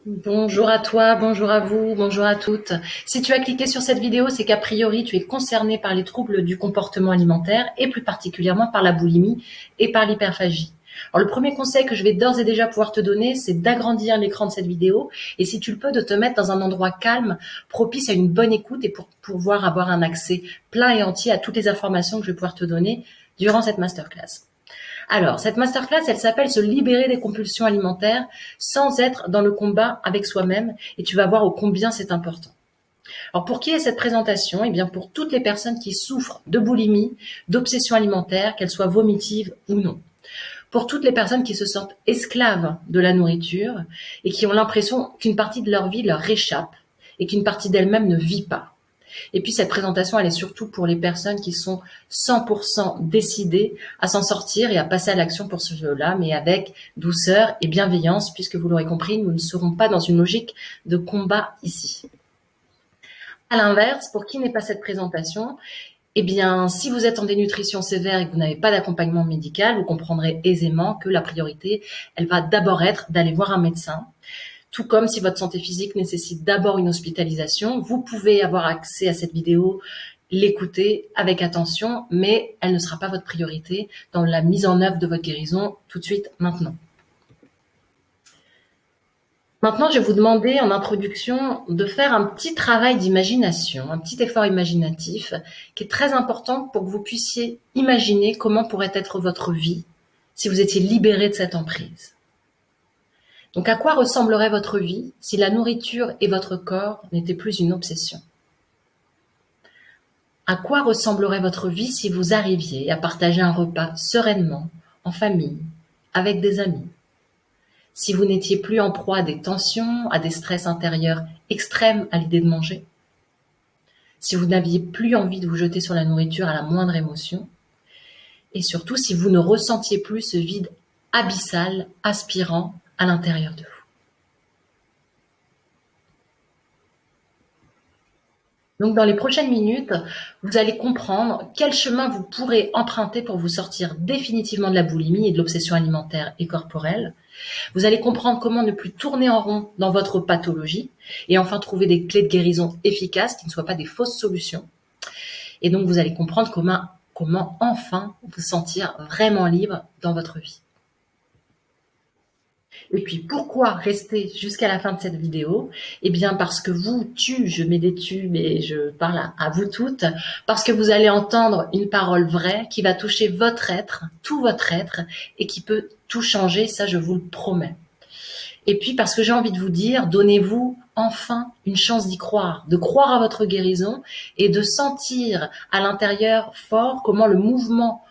Bonjour à toi, bonjour à vous, bonjour à toutes. Si tu as cliqué sur cette vidéo, c'est qu'a priori tu es concerné par les troubles du comportement alimentaire et plus particulièrement par la boulimie et par l'hyperphagie. Alors le premier conseil que je vais d'ores et déjà pouvoir te donner, c'est d'agrandir l'écran de cette vidéo et si tu le peux, de te mettre dans un endroit calme, propice à une bonne écoute et pour pouvoir avoir un accès plein et entier à toutes les informations que je vais pouvoir te donner durant cette masterclass. Alors, cette masterclass, elle s'appelle Se libérer des compulsions alimentaires sans être dans le combat avec soi-même et tu vas voir ô combien c'est important. Alors, pour qui est cette présentation? Eh bien, pour toutes les personnes qui souffrent de boulimie, d'obsession alimentaire, qu'elles soient vomitives ou non. Pour toutes les personnes qui se sentent esclaves de la nourriture et qui ont l'impression qu'une partie de leur vie leur échappe et qu'une partie d'elles-mêmes ne vit pas. Et puis cette présentation, elle est surtout pour les personnes qui sont 100% décidées à s'en sortir et à passer à l'action pour ce jeu-là, mais avec douceur et bienveillance, puisque vous l'aurez compris, nous ne serons pas dans une logique de combat ici. À l'inverse, pour qui n'est pas cette présentation, eh bien, si vous êtes en dénutrition sévère et que vous n'avez pas d'accompagnement médical, vous comprendrez aisément que la priorité, elle va d'abord être d'aller voir un médecin. Tout comme si votre santé physique nécessite d'abord une hospitalisation, vous pouvez avoir accès à cette vidéo, l'écouter avec attention, mais elle ne sera pas votre priorité dans la mise en œuvre de votre guérison tout de suite maintenant. Maintenant, je vais vous demander en introduction de faire un petit travail d'imagination, un petit effort imaginatif qui est très important pour que vous puissiez imaginer comment pourrait être votre vie si vous étiez libéré de cette emprise. Donc, à quoi ressemblerait votre vie si la nourriture et votre corps n'étaient plus une obsession? À quoi ressemblerait votre vie si vous arriviez à partager un repas sereinement, en famille, avec des amis? Si vous n'étiez plus en proie à des tensions, à des stress intérieurs extrêmes à l'idée de manger? Si vous n'aviez plus envie de vous jeter sur la nourriture à la moindre émotion? Et surtout, si vous ne ressentiez plus ce vide abyssal, aspirant à l'intérieur de vous. Donc, dans les prochaines minutes, vous allez comprendre quel chemin vous pourrez emprunter pour vous sortir définitivement de la boulimie et de l'obsession alimentaire et corporelle. Vous allez comprendre comment ne plus tourner en rond dans votre pathologie et enfin trouver des clés de guérison efficaces qui ne soient pas des fausses solutions. Et donc, vous allez comprendre comment enfin vous sentir vraiment libre dans votre vie. Et puis, pourquoi rester jusqu'à la fin de cette vidéo? Eh bien, parce que je mets des tu, mais je parle à vous toutes, parce que vous allez entendre une parole vraie qui va toucher votre être, tout votre être, et qui peut tout changer, ça je vous le promets. Et puis, parce que j'ai envie de vous dire, donnez-vous enfin une chance d'y croire, de croire à votre guérison et de sentir à l'intérieur fort comment le mouvement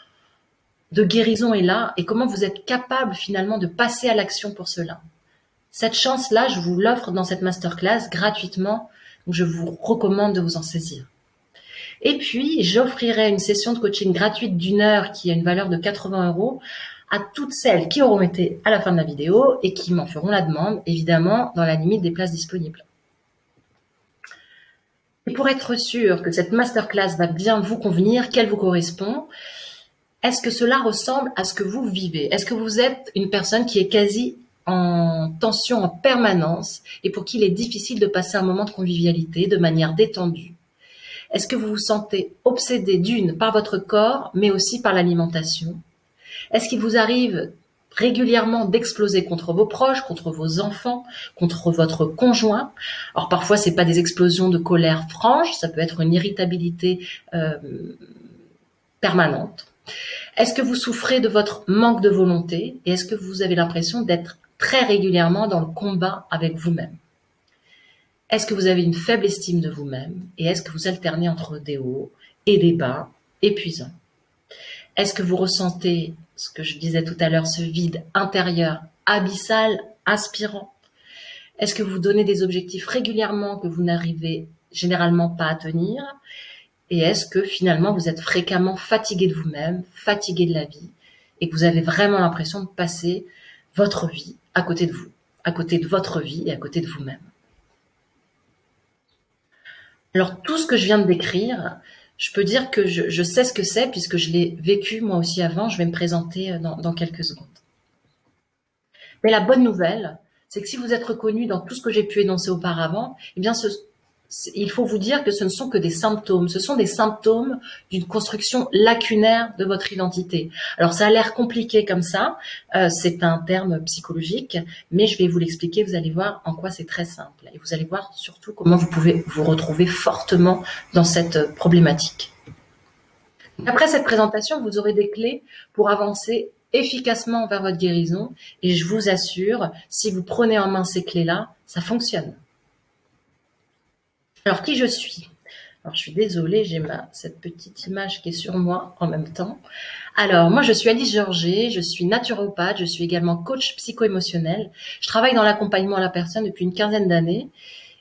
de guérison est là et comment vous êtes capable finalement de passer à l'action pour cela. Cette chance-là, je vous l'offre dans cette masterclass gratuitement, donc je vous recommande de vous en saisir. Et puis, j'offrirai une session de coaching gratuite d'1 heure qui a une valeur de 80 € à toutes celles qui auront été à la fin de la vidéo et qui m'en feront la demande, évidemment, dans la limite des places disponibles. Et pour être sûr que cette masterclass va bien vous convenir, qu'elle vous correspond, est-ce que cela ressemble à ce que vous vivez? Est-ce que vous êtes une personne qui est quasi en tension en permanence et pour qui il est difficile de passer un moment de convivialité de manière détendue? Est-ce que vous vous sentez obsédé d'une par votre corps, mais aussi par l'alimentation? Est-ce qu'il vous arrive régulièrement d'exploser contre vos proches, contre vos enfants, contre votre conjoint? Alors parfois, c'est pas des explosions de colère franche, ça peut être une irritabilité permanente. Est-ce que vous souffrez de votre manque de volonté et est-ce que vous avez l'impression d'être très régulièrement dans le combat avec vous-même? Est-ce que vous avez une faible estime de vous-même et est-ce que vous alternez entre des hauts et des bas épuisants? Est-ce que vous ressentez, ce que je disais tout à l'heure, ce vide intérieur abyssal, aspirant? Est-ce que vous donnez des objectifs régulièrement que vous n'arrivez généralement pas à tenir? Et est-ce que finalement vous êtes fréquemment fatigué de vous-même, fatigué de la vie, et que vous avez vraiment l'impression de passer votre vie à côté de vous, à côté de votre vie et à côté de vous-même? Alors tout ce que je viens de décrire, je peux dire que je sais ce que c'est puisque je l'ai vécu moi aussi avant. Je vais me présenter dans quelques secondes. Mais la bonne nouvelle, c'est que si vous êtes reconnu dans tout ce que j'ai pu énoncer auparavant, eh bien, il faut vous dire que ce ne sont que des symptômes. Ce sont des symptômes d'une construction lacunaire de votre identité. Alors, ça a l'air compliqué comme ça. C'est un terme psychologique, mais je vais vous l'expliquer. Vous allez voir en quoi c'est très simple. Et vous allez voir surtout comment vous pouvez vous retrouver fortement dans cette problématique. Après cette présentation, vous aurez des clés pour avancer efficacement vers votre guérison. Et je vous assure, si vous prenez en main ces clés-là, ça fonctionne. Alors, qui je suis? Alors, je suis désolée, j'ai cette petite image qui est sur moi en même temps. Alors, moi, je suis Alice Georget, je suis naturopathe, je suis également coach psycho-émotionnel. Je travaille dans l'accompagnement à la personne depuis une quinzaine d'années.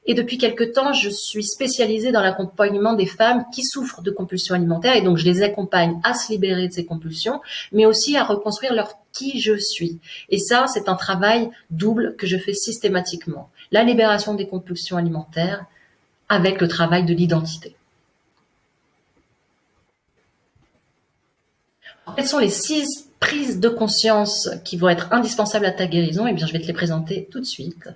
Et depuis quelque temps, je suis spécialisée dans l'accompagnement des femmes qui souffrent de compulsions alimentaires. Et donc, je les accompagne à se libérer de ces compulsions, mais aussi à reconstruire leur qui je suis. Et ça, c'est un travail double que je fais systématiquement. La libération des compulsions alimentaires avec le travail de l'identité. Quelles sont les 6 prises de conscience qui vont être indispensables à ta guérison? Eh bien, je vais te les présenter tout de suite.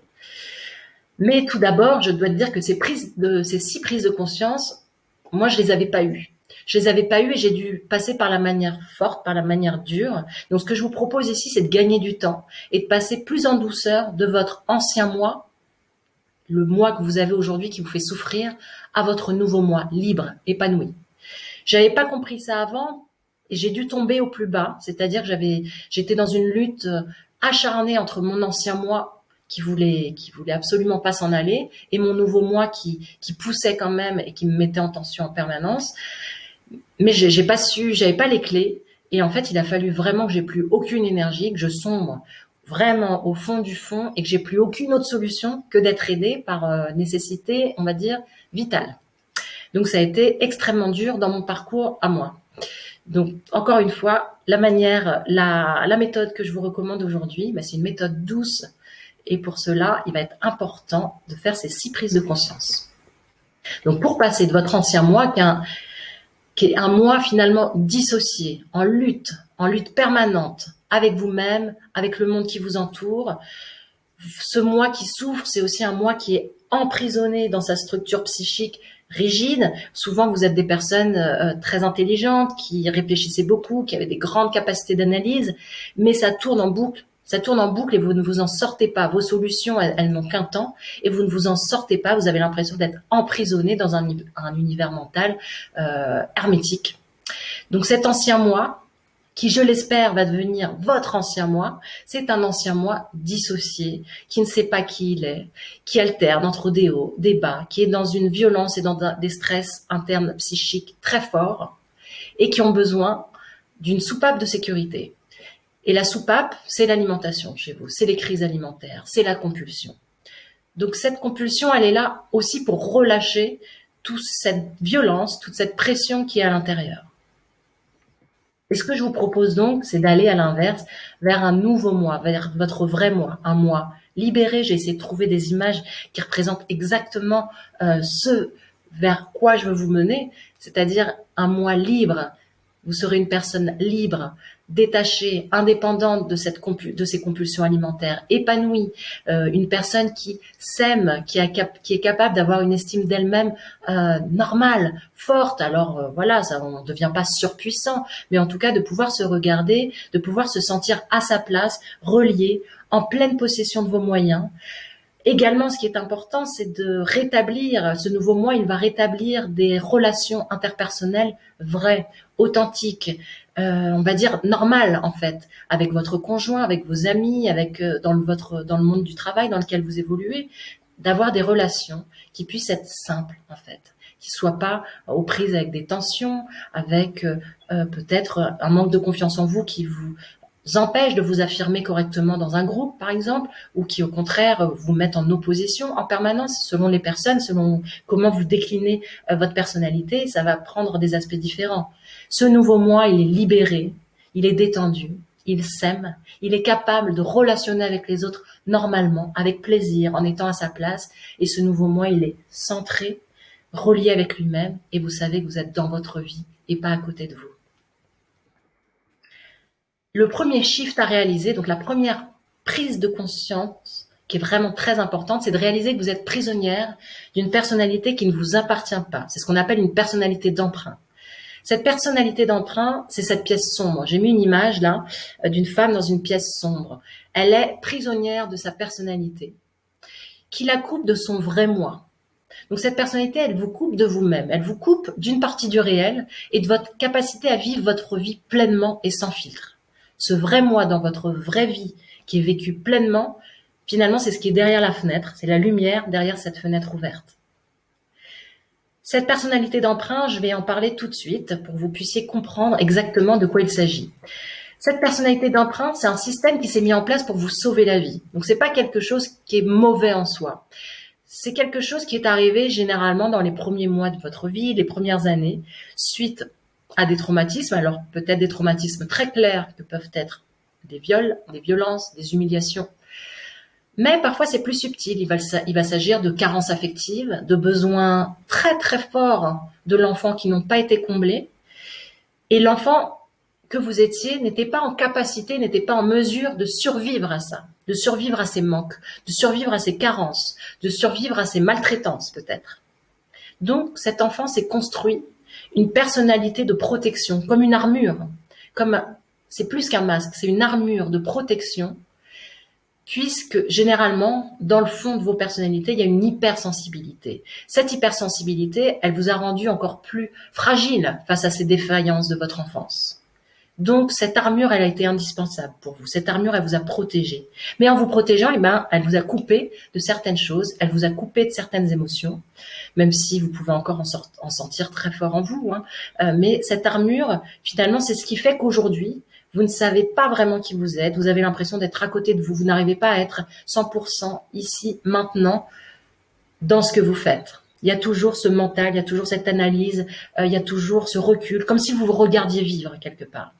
Mais tout d'abord, je dois te dire que ces 6 prises de conscience, moi, je les avais pas eues. Je les avais pas eues et j'ai dû passer par la manière forte, par la manière dure. Donc, ce que je vous propose ici, c'est de gagner du temps et de passer plus en douceur de votre ancien moi, le moi que vous avez aujourd'hui qui vous fait souffrir, à votre nouveau moi, libre, épanoui. J'avais pas compris ça avant et j'ai dû tomber au plus bas, c'est-à-dire que j'étais dans une lutte acharnée entre mon ancien moi qui voulait absolument pas s'en aller et mon nouveau moi qui poussait quand même et qui me mettait en tension en permanence. Mais j'avais pas les clés et en fait, il a fallu vraiment que j'ai plus aucune énergie, que je sombre vraiment au fond du fond et que j'ai plus aucune autre solution que d'être aidée par nécessité, on va dire, vitale. Donc, ça a été extrêmement dur dans mon parcours à moi. Donc, encore une fois, la méthode que je vous recommande aujourd'hui, c'est une méthode douce et pour cela, il va être important de faire ces 6 prises de conscience. Donc, pour passer de votre ancien moi, qui est un moi finalement dissocié, en lutte permanente, avec vous-même, avec le monde qui vous entoure. Ce moi qui souffre, c'est aussi un moi qui est emprisonné dans sa structure psychique rigide. Souvent, vous êtes des personnes très intelligentes, qui réfléchissaient beaucoup, qui avaient des grandes capacités d'analyse, mais ça tourne en boucle. Ça tourne en boucle et vous ne vous en sortez pas. Vos solutions, elles n'ont qu'un temps et vous ne vous en sortez pas. Vous avez l'impression d'être emprisonné dans un univers mental hermétique. Donc cet ancien moi, qui je l'espère va devenir votre ancien moi, c'est un ancien moi dissocié, qui ne sait pas qui il est, qui alterne entre des hauts, des bas, qui est dans une violence et dans des stress internes psychiques très forts et qui ont besoin d'une soupape de sécurité. Et la soupape, c'est l'alimentation chez vous, c'est les crises alimentaires, c'est la compulsion. Donc cette compulsion, elle est là aussi pour relâcher toute cette violence, toute cette pression qui est à l'intérieur. Et ce que je vous propose donc, c'est d'aller à l'inverse, vers un nouveau moi, vers votre vrai moi, un moi libéré. J'ai essayé de trouver des images qui représentent exactement ce vers quoi je veux vous mener, c'est-à-dire un moi libre. Vous serez une personne libre, détachée, indépendante de ces compulsions alimentaires, épanouie, une personne qui s'aime, qui est capable d'avoir une estime d'elle-même normale, forte. Alors voilà, ça, on ne devient pas surpuissant, mais en tout cas de pouvoir se regarder, de pouvoir se sentir à sa place, relié, en pleine possession de vos moyens. Également, ce qui est important, c'est de rétablir, ce nouveau moi, il va rétablir des relations interpersonnelles vraies, authentiques, on va dire normales en fait, avec votre conjoint, avec vos amis, avec dans le monde du travail dans lequel vous évoluez, d'avoir des relations qui puissent être simples en fait, qui soient pas aux prises avec des tensions, avec peut-être un manque de confiance en vous qui vous empêche de vous affirmer correctement dans un groupe, par exemple, ou qui, au contraire, vous mettent en opposition en permanence, selon les personnes, selon comment vous déclinez votre personnalité, ça va prendre des aspects différents. Ce nouveau moi, il est libéré, il est détendu, il s'aime, il est capable de relationner avec les autres normalement, avec plaisir, en étant à sa place, et ce nouveau moi, il est centré, relié avec lui-même, et vous savez que vous êtes dans votre vie et pas à côté de vous. Le premier shift à réaliser, donc la première prise de conscience qui est vraiment très importante, c'est de réaliser que vous êtes prisonnière d'une personnalité qui ne vous appartient pas. C'est ce qu'on appelle une personnalité d'emprunt. Cette personnalité d'emprunt, c'est cette pièce sombre. J'ai mis une image là d'une femme dans une pièce sombre. Elle est prisonnière de sa personnalité, qui la coupe de son vrai moi. Donc cette personnalité, elle vous coupe de vous-même, elle vous coupe d'une partie du réel et de votre capacité à vivre votre vie pleinement et sans filtre. Ce vrai moi dans votre vraie vie qui est vécu pleinement, finalement c'est ce qui est derrière la fenêtre, c'est la lumière derrière cette fenêtre ouverte. Cette personnalité d'emprunt, je vais en parler tout de suite pour que vous puissiez comprendre exactement de quoi il s'agit. Cette personnalité d'emprunt, c'est un système qui s'est mis en place pour vous sauver la vie. Donc c'est pas quelque chose qui est mauvais en soi. C'est quelque chose qui est arrivé généralement dans les premiers mois de votre vie, les premières années, suite à des traumatismes. Alors peut-être des traumatismes très clairs que peuvent être des viols, des violences, des humiliations. Mais parfois c'est plus subtil, il va s'agir de carences affectives, de besoins très très forts de l'enfant qui n'ont pas été comblés. Et l'enfant que vous étiez n'était pas en capacité, n'était pas en mesure de survivre à ça, de survivre à ses manques, de survivre à ses carences, de survivre à ses maltraitances peut-être. Donc cet enfant s'est construit une personnalité de protection, comme une armure, c'est plus qu'un masque, c'est une armure de protection, puisque généralement, dans le fond de vos personnalités, il y a une hypersensibilité. Cette hypersensibilité, elle vous a rendu encore plus fragile face à ces défaillances de votre enfance. Donc, cette armure, elle a été indispensable pour vous. Cette armure, elle vous a protégé. Mais en vous protégeant, elle vous a coupé de certaines choses, elle vous a coupé de certaines émotions, même si vous pouvez encore en sentir très fort en vous. Mais cette armure, finalement, c'est ce qui fait qu'aujourd'hui, vous ne savez pas vraiment qui vous êtes, vous avez l'impression d'être à côté de vous, vous n'arrivez pas à être 100% ici, maintenant, dans ce que vous faites. Il y a toujours ce mental, il y a toujours cette analyse, il y a toujours ce recul, comme si vous vous regardiez vivre quelque part.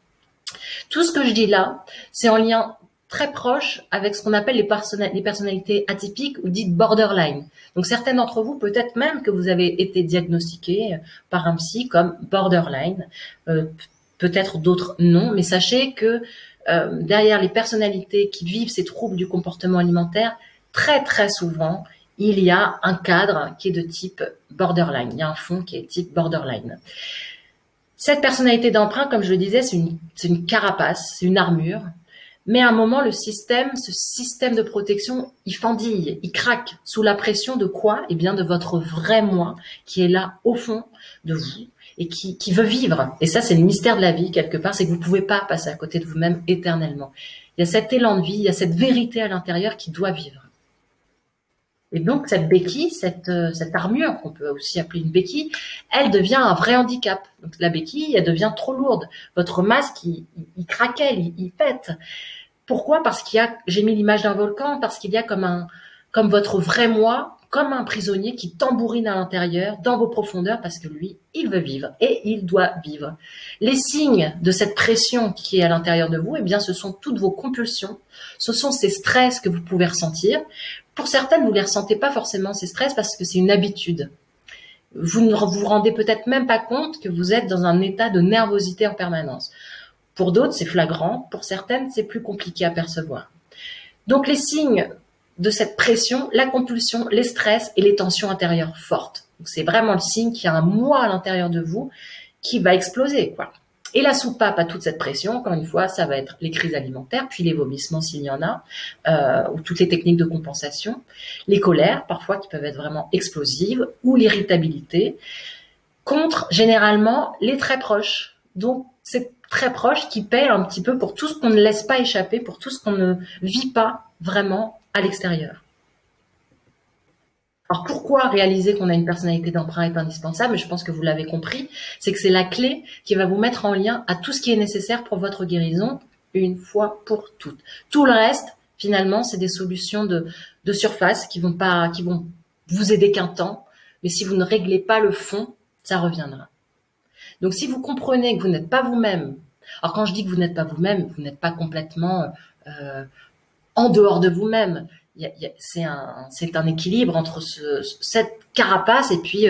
Tout ce que je dis là, c'est en lien très proche avec ce qu'on appelle les personnalités atypiques ou dites borderline. Donc certains d'entre vous, peut-être même que vous avez été diagnostiqués par un psy comme borderline, peut-être d'autres non, mais sachez que derrière les personnalités qui vivent ces troubles du comportement alimentaire, très très souvent, il y a un cadre qui est de type borderline. Il y a un fond qui est type borderline. Cette personnalité d'emprunt, comme je le disais, c'est une carapace, c'est une armure. Mais à un moment, ce système de protection, il fendille, il craque sous la pression de quoi? Eh bien, de votre vrai moi qui est là au fond de vous et qui veut vivre. Et ça, c'est le mystère de la vie, quelque part, c'est que vous ne pouvez pas passer à côté de vous-même éternellement. Il y a cet élan de vie, il y a cette vérité à l'intérieur qui doit vivre. Et donc, cette béquille, cette armure, qu'on peut aussi appeler une béquille, elle devient un vrai handicap. Donc, la béquille, elle devient trop lourde. Votre masque, il craquelle, il pète. Pourquoi? Parce qu'il y a, j'ai mis l'image d'un volcan, parce qu'il y a comme votre vrai moi, comme un prisonnier qui tambourine à l'intérieur, dans vos profondeurs, parce que lui, il veut vivre et il doit vivre. Les signes de cette pression qui est à l'intérieur de vous, eh bien, ce sont toutes vos compulsions, ce sont ces stress que vous pouvez ressentir. Pour certaines, vous ne les ressentez pas forcément, ces stress, parce que c'est une habitude. Vous ne vous rendez peut-être même pas compte que vous êtes dans un état de nervosité en permanence. Pour d'autres, c'est flagrant. Pour certaines, c'est plus compliqué à percevoir. Donc, les signes de cette pression, la compulsion, les stress et les tensions intérieures fortes. C'est vraiment le signe qu'il y a un moi à l'intérieur de vous qui va exploser, quoi. Et la soupape à toute cette pression, encore une fois, ça va être les crises alimentaires, puis les vomissements s'il y en a, ou toutes les techniques de compensation, les colères parfois qui peuvent être vraiment explosives, ou l'irritabilité, contre généralement les très proches. Donc c'est très proche qui paie un petit peu pour tout ce qu'on ne laisse pas échapper, pour tout ce qu'on ne vit pas vraiment à l'extérieur. Alors pourquoi réaliser qu'on a une personnalité d'emprunt est indispensable? Je pense que vous l'avez compris, c'est que c'est la clé qui va vous mettre en lien à tout ce qui est nécessaire pour votre guérison une fois pour toutes. Tout le reste, finalement, c'est des solutions de surface qui vont vous aider qu'un temps, mais si vous ne réglez pas le fond, ça reviendra. Donc si vous comprenez que vous n'êtes pas vous-même, alors quand je dis que vous n'êtes pas vous-même, vous n'êtes pas complètement en dehors de vous-même. C'est un équilibre entre cette carapace et puis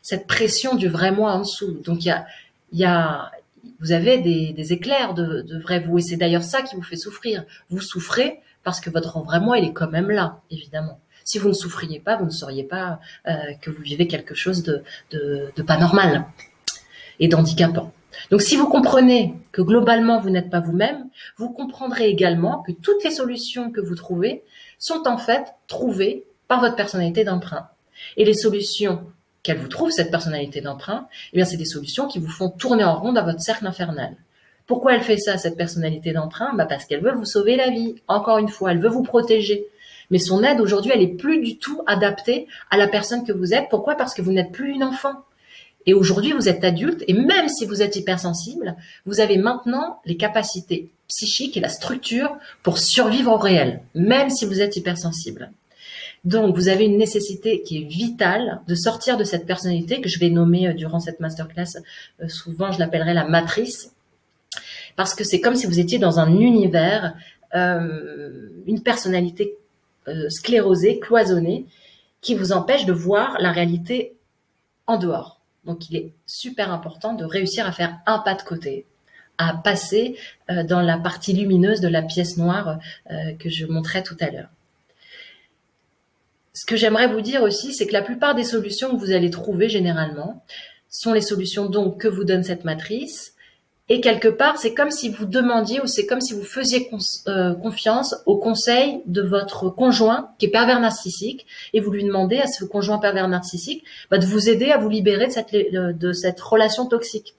cette pression du vrai moi en dessous. Donc vous avez des éclairs de vrai vous, et c'est d'ailleurs ça qui vous fait souffrir. Vous souffrez parce que votre vrai moi, il est quand même là, évidemment. Si vous ne souffriez pas, vous ne sauriez pas que vous vivez quelque chose de pas normal et d'handicapant. Donc si vous comprenez que globalement vous n'êtes pas vous-même, vous comprendrez également que toutes les solutions que vous trouvez sont en fait trouvées par votre personnalité d'emprunt. Et les solutions qu'elle vous trouve, cette personnalité d'emprunt, eh bien c'est des solutions qui vous font tourner en rond dans votre cercle infernal. Pourquoi elle fait ça, cette personnalité d'emprunt? Parce qu'elle veut vous sauver la vie. Encore une fois, elle veut vous protéger. Mais son aide aujourd'hui, elle est plus du tout adaptée à la personne que vous êtes. Pourquoi? Parce que vous n'êtes plus une enfant. Et aujourd'hui, vous êtes adulte et même si vous êtes hypersensible, vous avez maintenant les capacités psychiques et la structure pour survivre au réel, même si vous êtes hypersensible. Donc, vous avez une nécessité qui est vitale de sortir de cette personnalité que je vais nommer durant cette masterclass. Souvent, je l'appellerai la matrice, parce que c'est comme si vous étiez dans un univers, une personnalité sclérosée, cloisonnée, qui vous empêche de voir la réalité en dehors. Donc, il est super important de réussir à faire un pas de côté, à passer dans la partie lumineuse de la pièce noire que je montrais tout à l'heure. Ce que j'aimerais vous dire aussi, c'est que la plupart des solutions que vous allez trouver généralement sont les solutions donc que vous donne cette matrice. Et quelque part, c'est comme si vous demandiez ou c'est comme si vous faisiez confiance au conseil de votre conjoint qui est pervers narcissique et vous lui demandez à ce conjoint pervers narcissique de vous aider à vous libérer de cette relation toxique.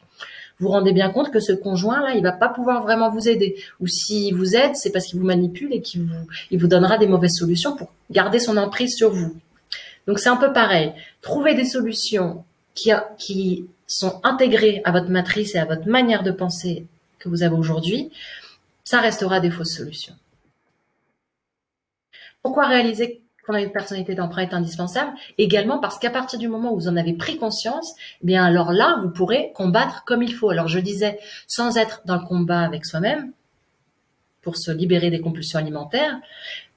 Vous vous rendez bien compte que ce conjoint-là, il va pas pouvoir vraiment vous aider. Ou s'il vous aide, c'est parce qu'il vous manipule et qu'il vous donnera des mauvaises solutions pour garder son emprise sur vous. Donc c'est un peu pareil. Trouver des solutions qui sont intégrées à votre matrice et à votre manière de penser que vous avez aujourd'hui, ça restera des fausses solutions. Pourquoi réaliser qu'on a une personnalité d'emprunt est indispensable? Également parce qu'à partir du moment où vous en avez pris conscience, eh bien alors là, vous pourrez combattre comme il faut. Alors je disais, sans être dans le combat avec soi-même, pour se libérer des compulsions alimentaires,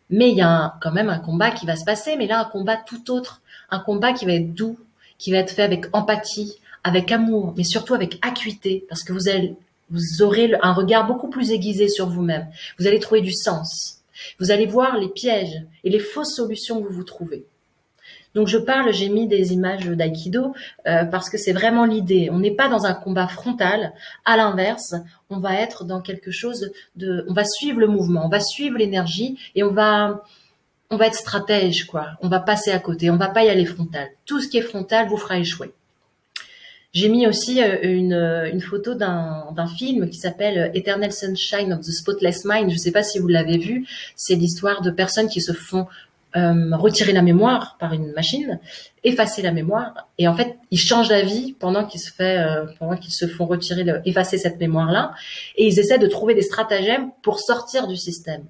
mais il y a quand même un combat qui va se passer, mais là un combat tout autre, un combat qui va être doux, qui va être fait avec empathie, avec amour, mais surtout avec acuité, parce que vous aurez un regard beaucoup plus aiguisé sur vous-même. Vous allez trouver du sens. Vous allez voir les pièges et les fausses solutions que vous trouvez. Donc j'ai mis des images d'aïkido parce que c'est vraiment l'idée. On n'est pas dans un combat frontal. À l'inverse, on va être dans quelque chose on va suivre le mouvement, on va suivre l'énergie et on va être stratège, quoi. On va passer à côté, on va pas y aller frontal. Tout ce qui est frontal vous fera échouer. J'ai mis aussi une photo d'un film qui s'appelle Eternal Sunshine of the Spotless Mind. Je ne sais pas si vous l'avez vu. C'est l'histoire de personnes qui se font retirer la mémoire par une machine, effacer la mémoire, et en fait ils changent la vie pendant qu'ils se font effacer cette mémoire-là, et ils essaient de trouver des stratagèmes pour sortir du système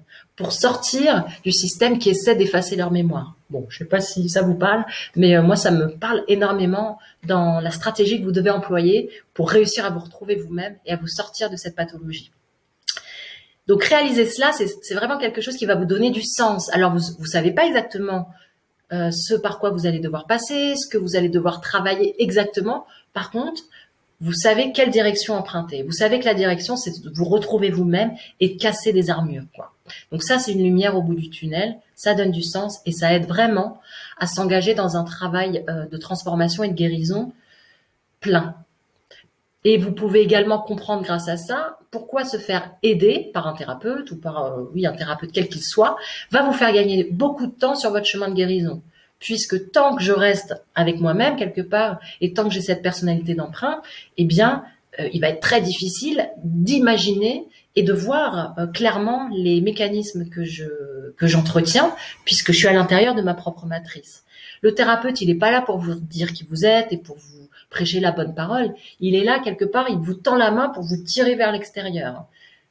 qui essaie d'effacer leur mémoire. Bon, je sais pas si ça vous parle, mais moi ça me parle énormément dans la stratégie que vous devez employer pour réussir à vous retrouver vous-même et à vous sortir de cette pathologie. Donc réaliser cela, c'est vraiment quelque chose qui va vous donner du sens. Alors vous savez pas exactement ce par quoi vous allez devoir passer, ce que vous allez devoir travailler exactement. Par contre, vous savez quelle direction emprunter. Vous savez que la direction, c'est de vous retrouver vous-même et de casser des armures, quoi. Donc ça, c'est une lumière au bout du tunnel. Ça donne du sens et ça aide vraiment à s'engager dans un travail de transformation et de guérison plein. Et vous pouvez également comprendre grâce à ça pourquoi se faire aider par un thérapeute ou par un thérapeute quel qu'il soit va vous faire gagner beaucoup de temps sur votre chemin de guérison. Puisque tant que je reste avec moi-même quelque part et tant que j'ai cette personnalité d'emprunt, eh bien, il va être très difficile d'imaginer et de voir clairement les mécanismes que j'entretiens puisque je suis à l'intérieur de ma propre matrice. Le thérapeute, il n'est pas là pour vous dire qui vous êtes et pour vous prêcher la bonne parole. Il est là quelque part, il vous tend la main pour vous tirer vers l'extérieur.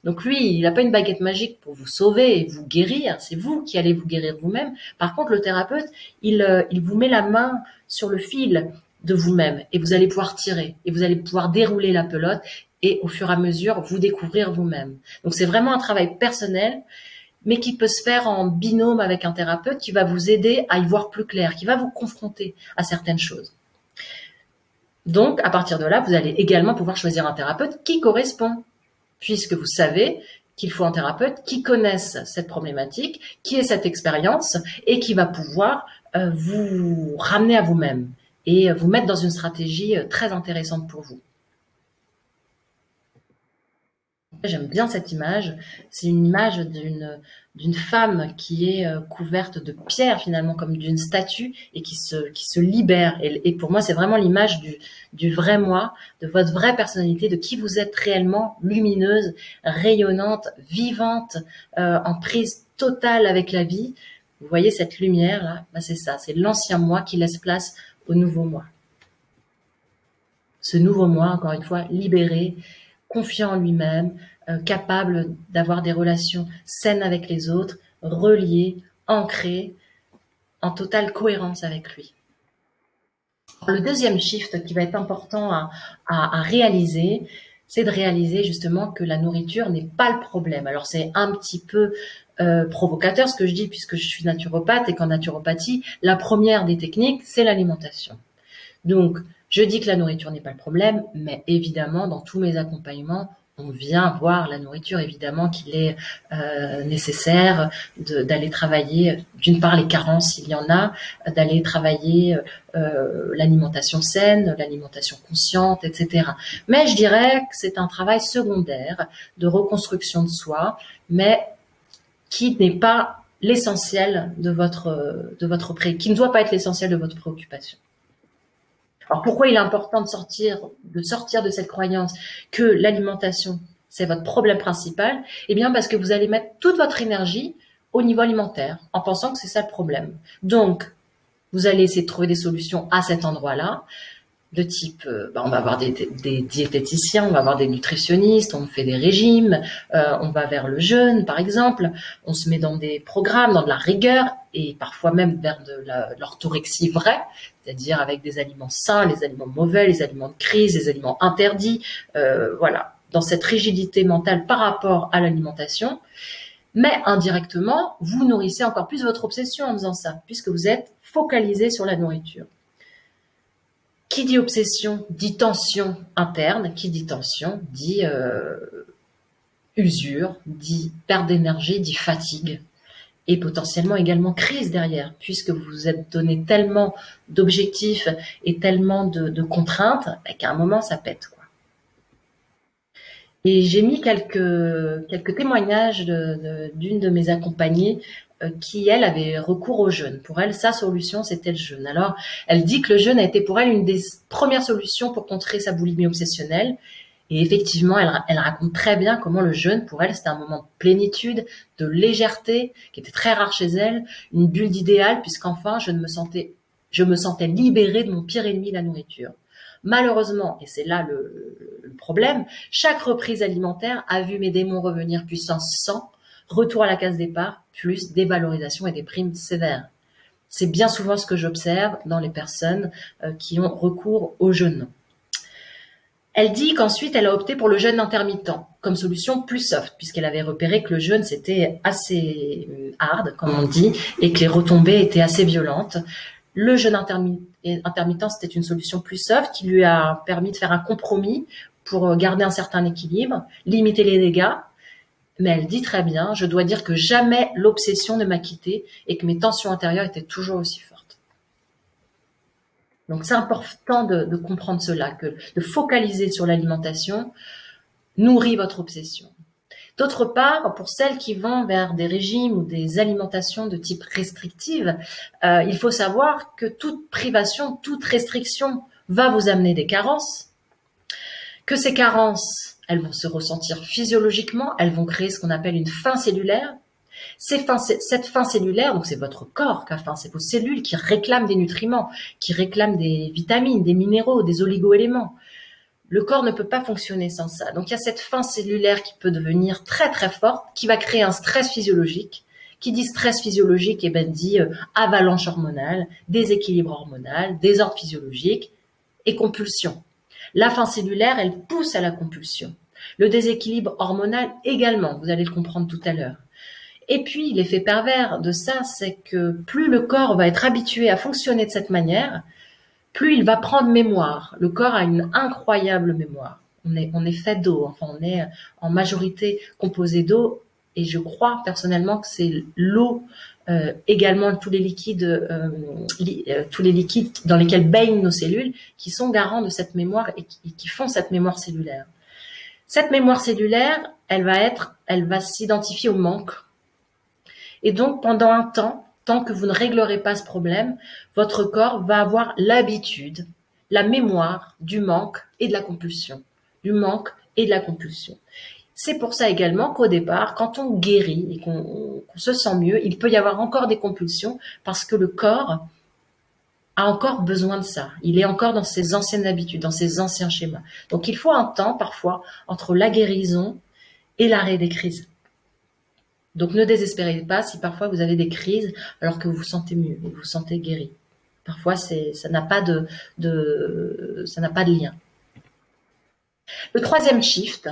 Donc lui, il n'a pas une baguette magique pour vous sauver et vous guérir. C'est vous qui allez vous guérir vous-même. Par contre, le thérapeute, il vous met la main sur le fil de vous-même et vous allez pouvoir tirer et vous allez pouvoir dérouler la pelote et au fur et à mesure vous découvrir vous-même. Donc c'est vraiment un travail personnel, mais qui peut se faire en binôme avec un thérapeute qui va vous aider à y voir plus clair, qui va vous confronter à certaines choses. Donc, à partir de là, vous allez également pouvoir choisir un thérapeute qui correspond, puisque vous savez qu'il faut en thérapeute, qui connaisse cette problématique, qui ait cette expérience et qui va pouvoir vous ramener à vous-même et vous mettre dans une stratégie très intéressante pour vous. J'aime bien cette image. C'est une image d'une femme qui est couverte de pierre finalement, comme d'une statue, et qui se libère. Et pour moi, c'est vraiment l'image du vrai moi, de votre vraie personnalité, de qui vous êtes réellement, lumineuse, rayonnante, vivante, en prise totale avec la vie. Vous voyez cette lumière là, ben c'est ça, c'est l'ancien moi qui laisse place au nouveau moi. Ce nouveau moi, encore une fois, libéré, confiant en lui-même, capable d'avoir des relations saines avec les autres, reliées, ancrées, en totale cohérence avec lui. Le deuxième shift qui va être important à réaliser, c'est de réaliser justement que la nourriture n'est pas le problème. Alors c'est un petit peu provocateur ce que je dis puisque je suis naturopathe et qu'en naturopathie, la première des techniques, c'est l'alimentation. Donc, je dis que la nourriture n'est pas le problème, mais évidemment, dans tous mes accompagnements, on vient voir la nourriture, évidemment qu'il est nécessaire d'aller travailler, d'une part les carences s'il y en a, d'aller travailler l'alimentation saine, l'alimentation consciente, etc. Mais je dirais que c'est un travail secondaire de reconstruction de soi, mais qui n'est pas l'essentiel de votre qui ne doit pas être l'essentiel de votre préoccupation. Alors pourquoi il est important de sortir de cette croyance que l'alimentation c'est votre problème principal? Eh bien parce que vous allez mettre toute votre énergie au niveau alimentaire en pensant que c'est ça le problème. Donc vous allez essayer de trouver des solutions à cet endroit-là, de type, on va avoir des diététiciens, on va avoir des nutritionnistes, on fait des régimes, on va vers le jeûne par exemple, on se met dans des programmes, dans de la rigueur et parfois même vers de l'orthorexie vraie, c'est-à-dire avec des aliments sains, les aliments mauvais, les aliments de crise, les aliments interdits, voilà, dans cette rigidité mentale par rapport à l'alimentation. Mais indirectement, vous nourrissez encore plus votre obsession en faisant ça, puisque vous êtes focalisé sur la nourriture. Qui dit obsession dit tension interne, qui dit tension dit usure, dit perte d'énergie, dit fatigue et potentiellement également crise derrière, puisque vous vous êtes donné tellement d'objectifs et tellement de contraintes qu'à un moment ça pète, quoi. Et j'ai mis quelques témoignages d'une de mes accompagnées qui, elle, avait recours au jeûne. Pour elle, sa solution, c'était le jeûne. Alors, elle dit que le jeûne a été pour elle une des premières solutions pour contrer sa boulimie obsessionnelle. Et effectivement, elle raconte très bien comment le jeûne, pour elle, c'était un moment de plénitude, de légèreté, qui était très rare chez elle, une bulle d'idéal, puisqu'enfin, je me sentais libérée de mon pire ennemi, la nourriture. Malheureusement, et c'est là le problème, chaque reprise alimentaire a vu mes démons revenir puissance 100, retour à la case départ, plus dévalorisation et des primes sévères. C'est bien souvent ce que j'observe dans les personnes qui ont recours au jeûne. Elle dit qu'ensuite, elle a opté pour le jeûne intermittent comme solution plus soft, puisqu'elle avait repéré que le jeûne, c'était assez hard, comme on dit, et que les retombées étaient assez violentes. Le jeûne intermittent, c'était une solution plus soft qui lui a permis de faire un compromis pour garder un certain équilibre, limiter les dégâts. Mais elle dit très bien, je dois dire que jamais l'obsession ne m'a quittée et que mes tensions intérieures étaient toujours aussi fortes. Donc c'est important de comprendre cela, que de focaliser sur l'alimentation nourrit votre obsession. D'autre part, pour celles qui vont vers des régimes ou des alimentations de type restrictive, il faut savoir que toute privation, toute restriction va vous amener des carences, que ces carences, elles vont se ressentir physiologiquement, elles vont créer ce qu'on appelle une faim cellulaire. Cette faim cellulaire, donc c'est votre corps qui a faim, c'est vos cellules qui réclament des nutriments, qui réclament des vitamines, des minéraux, des oligo-éléments. Le corps ne peut pas fonctionner sans ça. Donc il y a cette faim cellulaire qui peut devenir très très forte, qui va créer un stress physiologique. Qui dit stress physiologique, eh ben dit avalanche hormonale, déséquilibre hormonal, désordre physiologique et compulsion. La faim cellulaire, elle pousse à la compulsion. Le déséquilibre hormonal également, vous allez le comprendre tout à l'heure. Et puis l'effet pervers de ça, c'est que plus le corps va être habitué à fonctionner de cette manière, plus il va prendre mémoire. Le corps a une incroyable mémoire. On est fait d'eau, enfin on est en majorité composé d'eau, et je crois personnellement que c'est l'eau, également tous les liquides dans lesquels baignent nos cellules, qui sont garants de cette mémoire et qui font cette mémoire cellulaire. Cette mémoire cellulaire, elle va s'identifier au manque. Et donc, pendant un temps, tant que vous ne réglerez pas ce problème, votre corps va avoir l'habitude, la mémoire du manque et de la compulsion. Du manque et de la compulsion. C'est pour ça également qu'au départ, quand on guérit et qu'on se sent mieux, il peut y avoir encore des compulsions parce que le corps a encore besoin de ça. Il est encore dans ses anciennes habitudes, dans ses anciens schémas. Donc, il faut un temps, parfois, entre la guérison et l'arrêt des crises. Donc, ne désespérez pas si parfois vous avez des crises alors que vous vous sentez mieux, vous vous sentez guéri. Parfois, ça n'a pas de lien. Le troisième shift,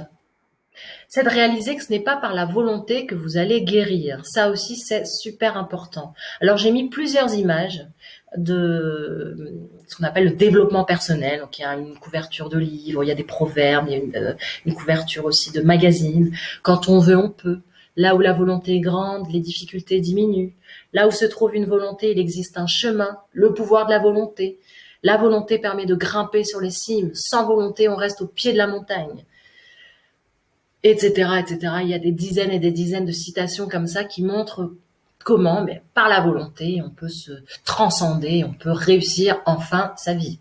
c'est de réaliser que ce n'est pas par la volonté que vous allez guérir. Ça aussi, c'est super important. Alors, j'ai mis plusieurs images de ce qu'on appelle le développement personnel. Donc, il y a une couverture de livres, il y a des proverbes, il y a une couverture aussi de magazines. Quand on veut, on peut. Là où la volonté est grande, les difficultés diminuent. Là où se trouve une volonté, il existe un chemin, le pouvoir de la volonté. La volonté permet de grimper sur les cimes. Sans volonté, on reste au pied de la montagne. Etc., etc. Il y a des dizaines et des dizaines de citations comme ça qui montrent comment, mais par la volonté, on peut se transcender, on peut réussir enfin sa vie.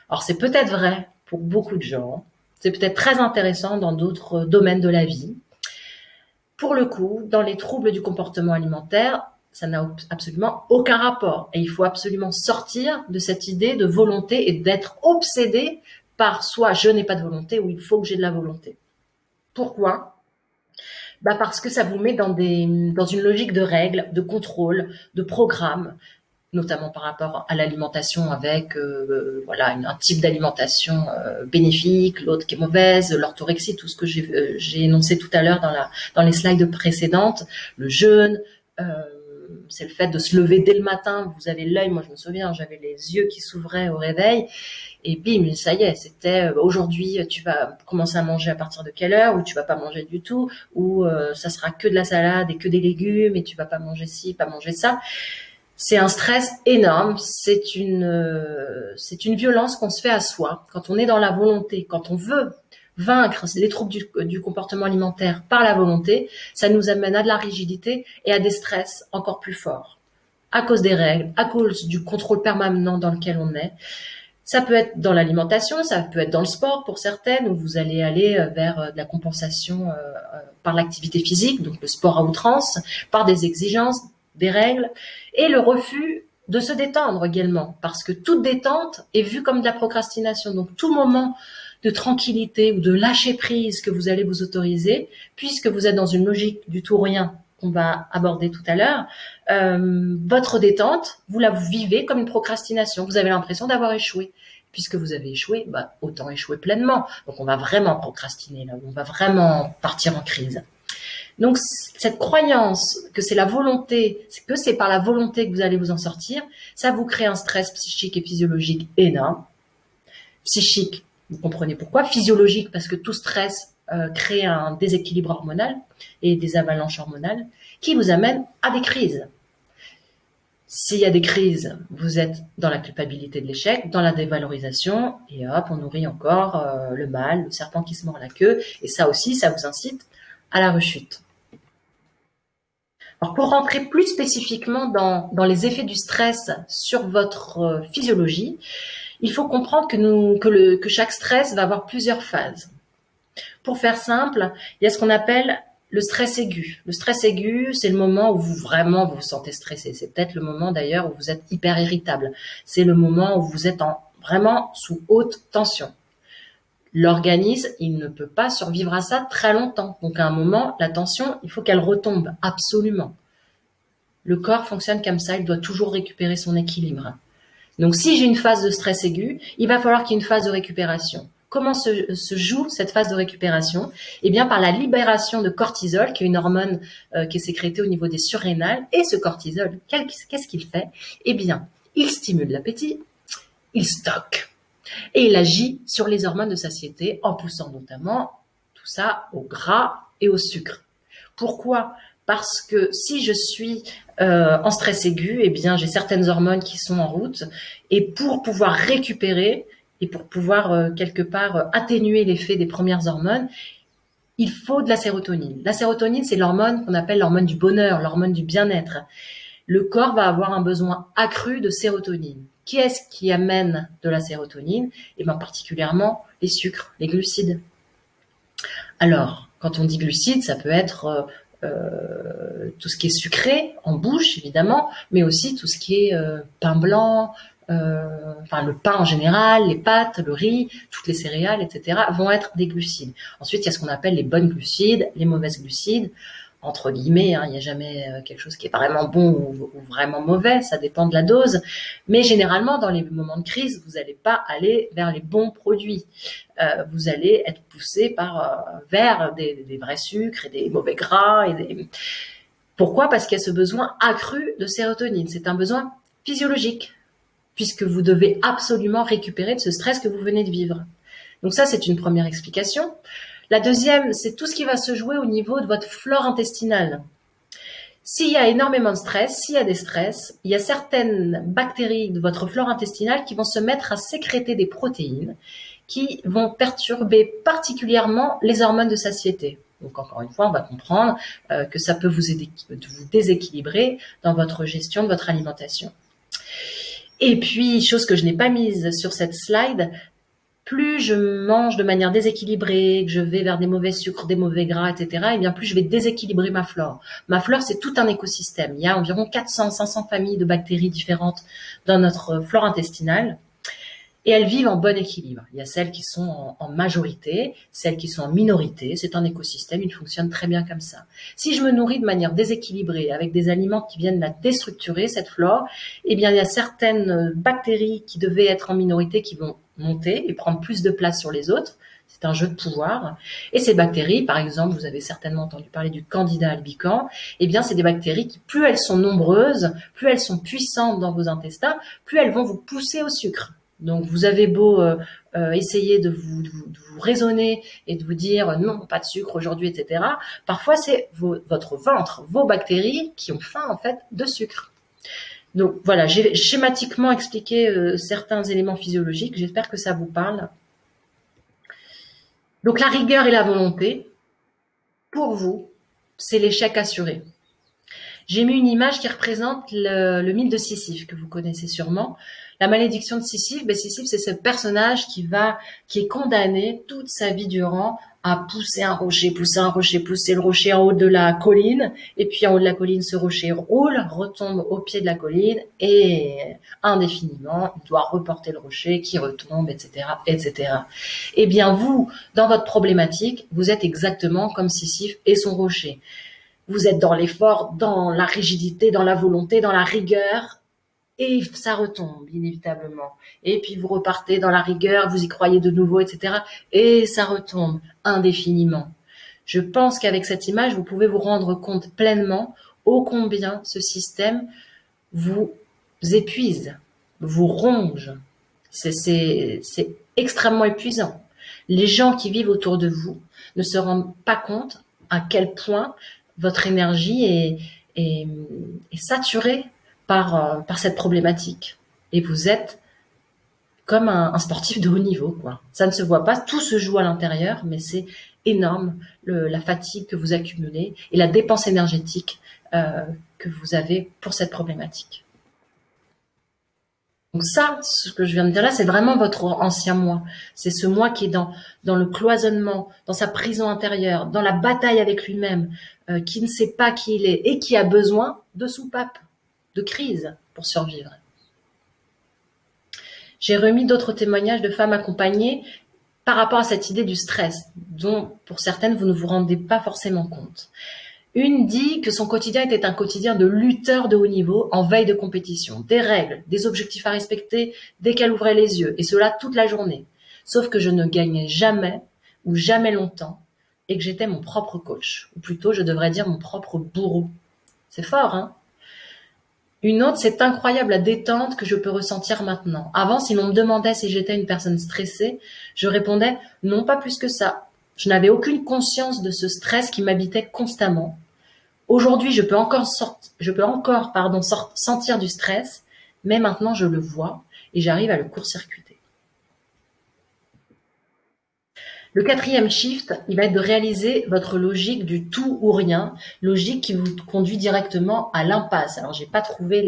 Alors, c'est peut-être vrai pour beaucoup de gens. C'est peut-être très intéressant dans d'autres domaines de la vie. Pour le coup, dans les troubles du comportement alimentaire, ça n'a absolument aucun rapport. Et il faut absolument sortir de cette idée de volonté et d'être obsédé par soit je n'ai pas de volonté ou il faut que j'ai de la volonté. Pourquoi ? Parce que ça vous met dans une logique de règles, de contrôle, de programme, notamment par rapport à l'alimentation avec un type d'alimentation bénéfique, l'autre qui est mauvaise, l'orthorexie, tout ce que j'ai énoncé tout à l'heure dans les slides précédentes, le jeûne, c'est le fait de se lever dès le matin, vous avez l'œil, moi je me souviens, j'avais les yeux qui s'ouvraient au réveil, et bim, ça y est, c'était aujourd'hui tu vas commencer à manger à partir de quelle heure, ou tu vas pas manger du tout, ou ça sera que de la salade et que des légumes, et tu vas pas manger ci, pas manger ça. C'est un stress énorme, c'est une violence qu'on se fait à soi quand on est dans la volonté, quand on veut vaincre les troubles du comportement alimentaire par la volonté, ça nous amène à de la rigidité et à des stress encore plus forts. À cause des règles, à cause du contrôle permanent dans lequel on est. Ça peut être dans l'alimentation, ça peut être dans le sport pour certaines, où vous allez aller vers de la compensation par l'activité physique, donc le sport à outrance, par des exigences, des règles, et le refus de se détendre également, parce que toute détente est vue comme de la procrastination. Donc tout moment de tranquillité ou de lâcher prise que vous allez vous autoriser, puisque vous êtes dans une logique du tout rien qu'on va aborder tout à l'heure, votre détente, vous la vivez comme une procrastination. Vous avez l'impression d'avoir échoué. Puisque vous avez échoué, autant échouer pleinement. Donc on va vraiment procrastiner, là, on va vraiment partir en crise. Donc, cette croyance que c'est la volonté, que c'est par la volonté que vous allez vous en sortir, ça vous crée un stress psychique et physiologique énorme. Psychique, vous comprenez pourquoi. Physiologique, parce que tout stress crée un déséquilibre hormonal et des avalanches hormonales qui vous amènent à des crises. S'il y a des crises, vous êtes dans la culpabilité de l'échec, dans la dévalorisation, et hop, on nourrit encore le mal, le serpent qui se mord la queue, et ça aussi, ça vous incite à la rechute. Alors, pour rentrer plus spécifiquement dans les effets du stress sur votre physiologie, il faut comprendre que chaque stress va avoir plusieurs phases. Pour faire simple, il y a ce qu'on appelle le stress aigu. Le stress aigu, c'est le moment où vous vous sentez stressé. C'est peut-être le moment d'ailleurs où vous êtes hyper irritable. C'est le moment où vous êtes vraiment sous haute tension. L'organisme, il ne peut pas survivre à ça très longtemps. Donc, à un moment, la tension, il faut qu'elle retombe, absolument. Le corps fonctionne comme ça, il doit toujours récupérer son équilibre. Donc, si j'ai une phase de stress aigu, il va falloir qu'il y ait une phase de récupération. Comment se joue cette phase de récupération? Eh bien, par la libération de cortisol, qui est une hormone qui est sécrétée au niveau des surrénales. Et ce cortisol, qu'est-ce qu'il fait? Eh bien, il stimule l'appétit, il stocke. Et il agit sur les hormones de satiété en poussant notamment tout ça au gras et au sucre. Pourquoi? Parce que si je suis en stress aigu, eh bien j'ai certaines hormones qui sont en route, et pour pouvoir récupérer et pour pouvoir quelque part atténuer l'effet des premières hormones, il faut de la sérotonine. La sérotonine, c'est l'hormone qu'on appelle l'hormone du bonheur, l'hormone du bien-être. Le corps va avoir un besoin accru de sérotonine. Qu'est-ce qui amène de la sérotonine? Et bien particulièrement les sucres, les glucides. Alors, quand on dit glucides, ça peut être tout ce qui est sucré en bouche, évidemment, mais aussi tout ce qui est pain blanc, enfin le pain en général, les pâtes, le riz, toutes les céréales, etc. vont être des glucides. Ensuite, il y a ce qu'on appelle les bonnes glucides, les mauvaises glucides, entre guillemets, hein, il n'y a jamais quelque chose qui est vraiment bon ou vraiment mauvais, ça dépend de la dose. Mais généralement, dans les moments de crise, vous n'allez pas aller vers les bons produits. Vous allez être poussé vers des vrais sucres et des mauvais gras. Pourquoi? Parce qu'il y a ce besoin accru de sérotonine. C'est un besoin physiologique, puisque vous devez absolument récupérer de ce stress que vous venez de vivre. Donc ça, c'est une première explication. La deuxième, c'est tout ce qui va se jouer au niveau de votre flore intestinale. S'il y a énormément de stress, s'il y a des stress, il y a certaines bactéries de votre flore intestinale qui vont se mettre à sécréter des protéines qui vont perturber particulièrement les hormones de satiété. Donc encore une fois, on va comprendre que ça peut vous déséquilibrer dans votre gestion de votre alimentation. Et puis, chose que je n'ai pas mise sur cette slide, plus je mange de manière déséquilibrée, que je vais vers des mauvais sucres, des mauvais gras, etc., et bien plus je vais déséquilibrer ma flore. Ma flore, c'est tout un écosystème. Il y a environ 400-500 familles de bactéries différentes dans notre flore intestinale, et elles vivent en bon équilibre. Il y a celles qui sont en majorité, celles qui sont en minorité. C'est un écosystème, il fonctionne très bien comme ça. Si je me nourris de manière déséquilibrée, avec des aliments qui viennent la déstructurer, cette flore, eh bien il y a certaines bactéries qui devaient être en minorité qui vont monter et prendre plus de place sur les autres. C'est un jeu de pouvoir. Et ces bactéries, par exemple, vous avez certainement entendu parler du Candida albicans, eh bien, c'est des bactéries qui, plus elles sont nombreuses, plus elles sont puissantes dans vos intestins, plus elles vont vous pousser au sucre. Donc, vous avez beau essayer de vous raisonner et de vous dire non, pas de sucre aujourd'hui, etc. Parfois, c'est votre ventre, vos bactéries qui ont faim, en fait, de sucre. Donc voilà, j'ai schématiquement expliqué certains éléments physiologiques. J'espère que ça vous parle. Donc la rigueur et la volonté, pour vous, c'est l'échec assuré. J'ai mis une image qui représente le mythe de Sisyphe, que vous connaissez sûrement. La malédiction de Sisyphe, Sisyphe, c'est ce personnage qui est condamné toute sa vie durant à pousser un rocher, pousser le rocher en haut de la colline, et puis en haut de la colline, ce rocher roule, retombe au pied de la colline, et indéfiniment, il doit reporter le rocher qui retombe, etc., etc. Eh bien, vous, dans votre problématique, vous êtes exactement comme Sisyphe et son rocher. Vous êtes dans l'effort, dans la rigidité, dans la volonté, dans la rigueur, et ça retombe inévitablement. Et puis vous repartez dans la rigueur, vous y croyez de nouveau, etc. Et ça retombe indéfiniment. Je pense qu'avec cette image, vous pouvez vous rendre compte pleinement ô combien ce système vous épuise, vous ronge. C'est extrêmement épuisant. Les gens qui vivent autour de vous ne se rendent pas compte à quel point votre énergie est saturée par cette problématique. Et vous êtes comme un sportif de haut niveau, quoi. Ça ne se voit pas, tout se joue à l'intérieur, mais c'est énorme, la fatigue que vous accumulez et la dépense énergétique que vous avez pour cette problématique. Donc ça, ce que je viens de dire là, c'est vraiment votre ancien moi. C'est ce moi qui est dans le cloisonnement, dans sa prison intérieure, dans la bataille avec lui-même, qui ne sait pas qui il est et qui a besoin de soupape, de crise pour survivre. J'ai remis d'autres témoignages de femmes accompagnées par rapport à cette idée du stress, dont pour certaines vous ne vous rendez pas forcément compte. Une dit que son quotidien était un quotidien de lutteur de haut niveau en veille de compétition, des règles, des objectifs à respecter dès qu'elle ouvrait les yeux, et cela toute la journée. Sauf que je ne gagnais jamais ou jamais longtemps et que j'étais mon propre coach, ou plutôt je devrais dire mon propre bourreau. C'est fort, hein? Une autre, c'est incroyable la détente que je peux ressentir maintenant. Avant, si l'on me demandait si j'étais une personne stressée, je répondais non, pas plus que ça. Je n'avais aucune conscience de ce stress qui m'habitait constamment. Aujourd'hui, je peux encore sentir du stress, mais maintenant je le vois et j'arrive à le court-circuiter. Le quatrième shift, il va être de réaliser votre logique du tout ou rien, logique qui vous conduit directement à l'impasse. Alors, j'ai pas trouvé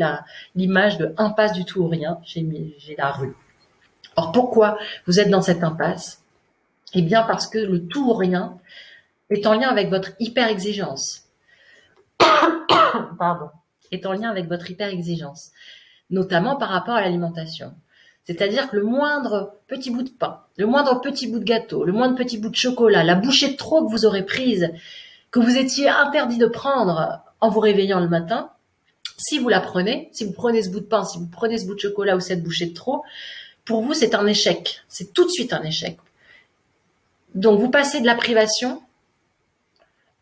l'image de impasse du tout ou rien, j'ai la rue. Or, pourquoi vous êtes dans cette impasse? Eh bien, parce que le tout ou rien est en lien avec votre hyper-exigence. Pardon. Est en lien avec votre hyper-exigence, notamment par rapport à l'alimentation. C'est-à-dire que le moindre petit bout de pain, le moindre petit bout de gâteau, le moindre petit bout de chocolat, la bouchée de trop que vous aurez prise, que vous étiez interdit de prendre en vous réveillant le matin, si vous la prenez, si vous prenez ce bout de pain, si vous prenez ce bout de chocolat ou cette bouchée de trop, pour vous, c'est un échec. C'est tout de suite un échec. Donc, vous passez de la privation